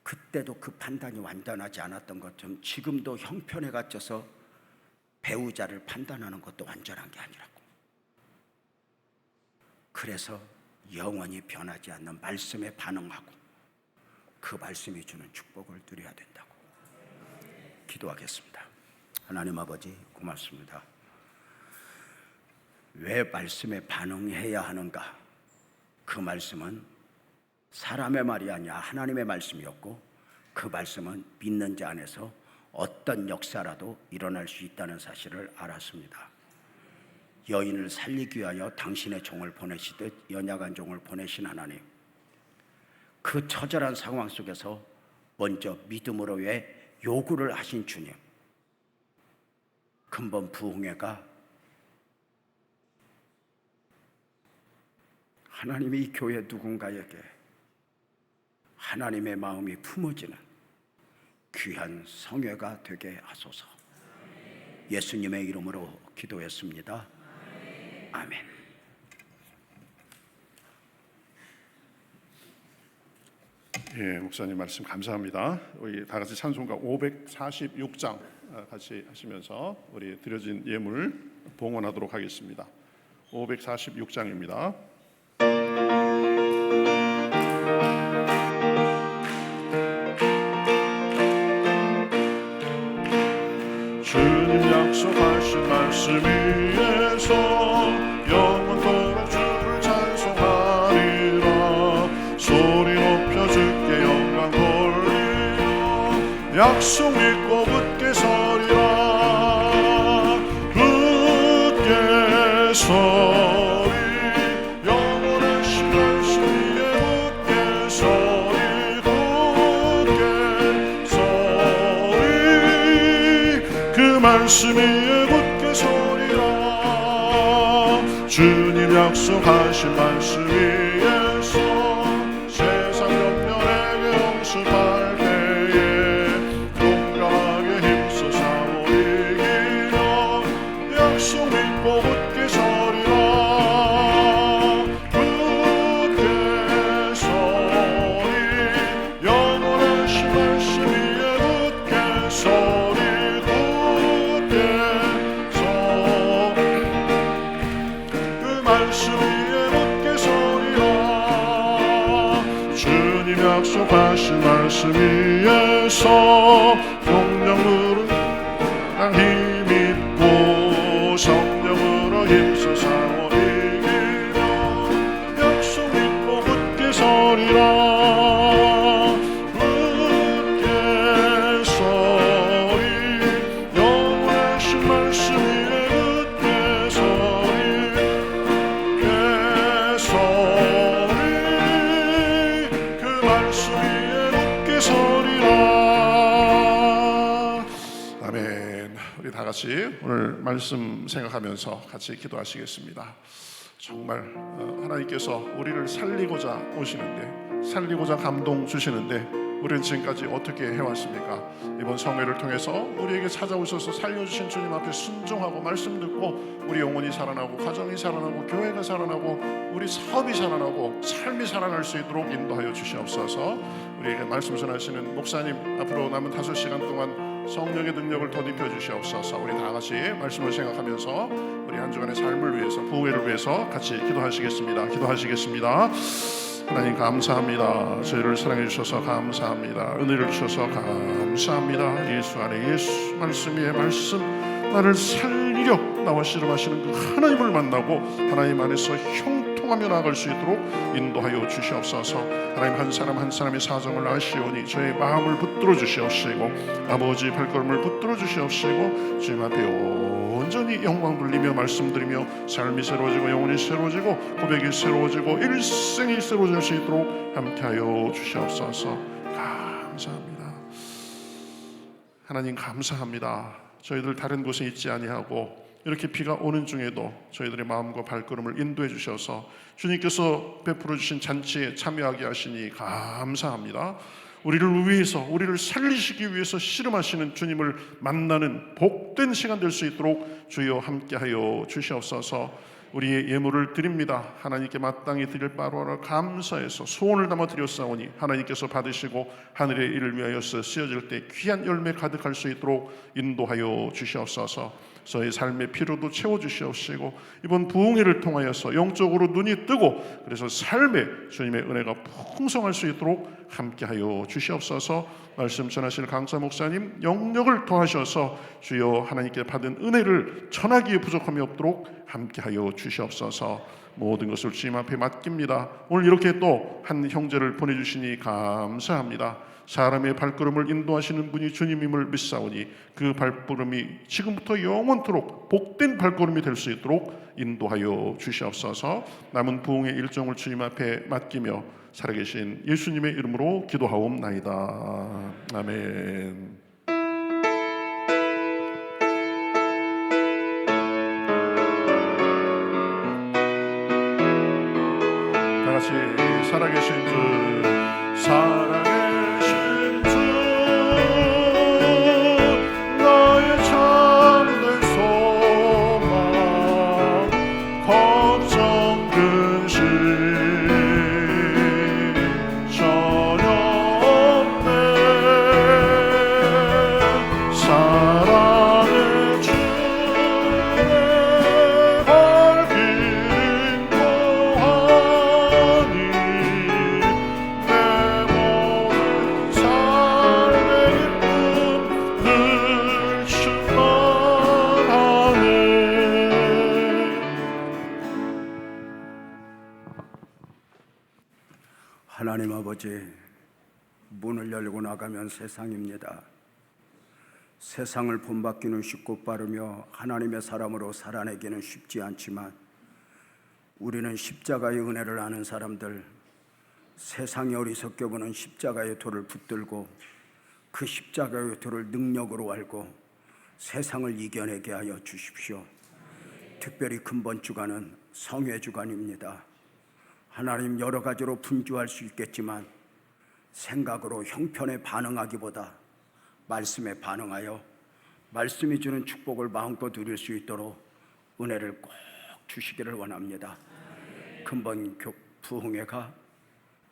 그때도 그 판단이 완전하지 않았던 것처럼 지금도 형편에 갇혀서 배우자를 판단하는 것도 완전한 게 아니라고. 그래서 영원히 변하지 않는 말씀에 반응하고 그 말씀이 주는 축복을 누려야 된다고. 기도하겠습니다. 하나님 아버지 고맙습니다. 왜 말씀에 반응해야 하는가? 그 말씀은 사람의 말이 아니라 하나님의 말씀이었고 그 말씀은 믿는 자 안에서 어떤 역사라도 일어날 수 있다는 사실을 알았습니다. 여인을 살리기 위하여 당신의 종을 보내시듯 연약한 종을 보내신 하나님, 그 처절한 상황 속에서 먼저 믿음으로의 요구를 하신 주님, 근본 부흥회가 하나님이 이 교회 누군가에게 하나님의 마음이 품어지는 귀한 성회가 되게 하소서. 예수님의 이름으로 기도했습니다. 아멘. 예, 목사님 말씀 감사합니다. 우리 다 같이 찬송가 546장 같이 하시면서 우리 드려진 예물 봉헌하도록 하겠습니다. 546장입니다. 주님 약속하신 말씀 위에서 영원토록 주를 찬송하리라. 소리 높여 주께 영광 돌리며 약속 믿고 굳게 서리라. 굳게 서리 영원하신 말씀 위에 굳게 서리. 굳게 서리 그 말씀 위에 굳게 서리라. 주님 약속하신 말씀 위에서 세상 옆면에게 용서할 때에 용감하게 힘써 싸워 이기며 약속 믿고 굳게 서리라. 굳게 서리 영원하신 말씀 위에 굳게 서리. 굳게 약속하신 말씀 위에서 성령으로 난 힘있고 성령으로 힘써 싸워 이기며 약속 믿고 굳게 서리라. 굳게 서리 영원하신 말씀 위에 굳게 서리 굳게 서리 그 말씀 위에 굳게 서리라. 아멘. 우리 다 같이 오늘 말씀 생각하면서 같이 기도하시겠습니다. 정말 하나님께서 우리를 살리고자 오시는데, 살리고자 감동 주시는데 우리는 지금까지 어떻게 해왔습니까? 이번 성회를 통해서 우리에게 찾아오셔서 살려주신 주님 앞에 순종하고 말씀 듣고 우리 영혼이 살아나고 가정이 살아나고 교회가 살아나고 우리 사업이 살아나고 삶이 살아날 수 있도록 인도하여 주시옵소서. 우리에게 말씀 전하시는 목사님 앞으로 남은 5시간 동안 성령의 능력을 덧입혀 주시옵소서. 우리 다 같이 말씀을 생각하면서 우리 한 주간의 삶을 위해서, 부흥회를 위해서 같이 기도하시겠습니다. 기도하시겠습니다. 하나님 감사합니다. 저희를 사랑해 주셔서 감사합니다. 은혜를 주셔서 감사합니다. 예수 안에 예수 말씀 위에 말씀 나를 살리려 나와 씨름하시는 그 하나님을 만나고 하나님 안에서 형통하며 나아갈 수 있도록 인도하여 주시옵소서. 하나님 한 사람 한 사람의 사정을 아시오니 저의 마음을 붙들어 주시옵시고 아버지 발걸음을 붙들어 주시옵시고 주님 앞에 온전히 영광 돌리며 말씀드리며 삶이 새로워지고 영혼이 새로워지고 고백이 새로워지고 일생이 새로워질 수 있도록 함께하여 주시옵소서. 감사합니다. 하나님 감사합니다. 저희들 다른 곳에 있지 아니하고 이렇게 비가 오는 중에도 저희들의 마음과 발걸음을 인도해 주셔서 주님께서 베풀어 주신 잔치에 참여하게 하시니 감사합니다. 우리를 위해서, 우리를 살리시기 위해서 씨름하시는 주님을 만나는 복된 시간 될 수 있도록 주여 함께하여 주시옵소서. 우리의 예물을 드립니다. 하나님께 마땅히 드릴 바로 하나 감사해서 소원을 담아 드렸사오니 하나님께서 받으시고 하늘의 일을 위하여 쓰여질 때 귀한 열매 가득할 수 있도록 인도하여 주시옵소서. 저희 삶의 피로도 채워주시옵시고 이번 부흥회를 통하여서 영적으로 눈이 뜨고 그래서 삶에 주님의 은혜가 풍성할 수 있도록 함께하여 주시옵소서. 말씀 전하실 강사 목사님 영력을 더하셔서 주여 하나님께 받은 은혜를 전하기에 부족함이 없도록 함께하여 주시옵소서. 모든 것을 주님 앞에 맡깁니다. 오늘 이렇게 또 한 형제를 보내주시니 감사합니다. 사람의 발걸음을 인도하시는 분이 주님임을 믿사오니 그 발걸음이 지금부터 영원토록 복된 발걸음이 될 수 있도록 인도하여 주시옵소서. 남은 부흥의 일정을 주님 앞에 맡기며 살아계신 예수님의 이름으로 기도하옵나이다. 아멘. 다 같이 살아계신 주, 살아계신 주, 나의 참된 소망, 걱정 근심 전혀 없네. 사랑의 주의 밝힌 보하니 내 모든 삶의 기쁨 늘 충만하네. 하나님 아버지, 문을 열고 나가면 세상입니다. 세상을 본받기는 쉽고 빠르며 하나님의 사람으로 살아내기는 쉽지 않지만 우리는 십자가의 은혜를 아는 사람들, 세상이 어리석게 보는 십자가의 도를 붙들고 그 십자가의 도를 능력으로 알고 세상을 이겨내게 하여 주십시오. 특별히 근본 주간은 성회 주간입니다. 하나님, 여러 가지로 분주할 수 있겠지만 생각으로 형편에 반응하기보다 말씀에 반응하여 말씀이 주는 축복을 마음껏 누릴 수 있도록 은혜를 꼭 주시기를 원합니다. 근본 부흥회가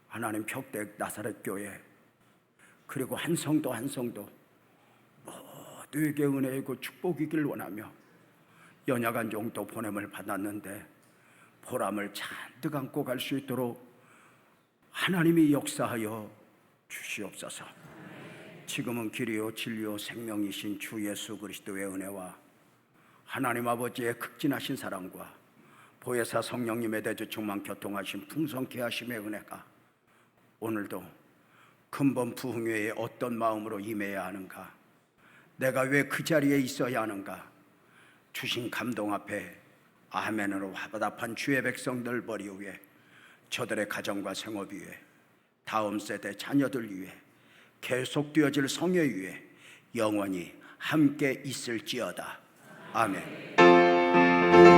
하나님 평택 나사렛 교회 그리고 한 성도 한 성도 모두에게 은혜이고 축복이길 원하며 연약한 종도 보냄을 받았는데 보람을 잔뜩 안고 갈 수 있도록 하나님이 역사하여 주시옵소서. 지금은 길이요 진리요 생명이신 주 예수 그리스도의 은혜와 하나님 아버지의 극진하신 사랑과 보혜사 성령님의 대주 충만 교통하신 풍성케 하심의 은혜가 오늘도 근본 부흥회에 어떤 마음으로 임해야 하는가, 내가 왜 그 자리에 있어야 하는가, 주신 감동 앞에 아멘으로 화답한 주의 백성들 머리 위에, 저들의 가정과 생업 위에, 다음 세대 자녀들 위에, 계속되어질 성회 위에 영원히 함께 있을지어다. 아멘.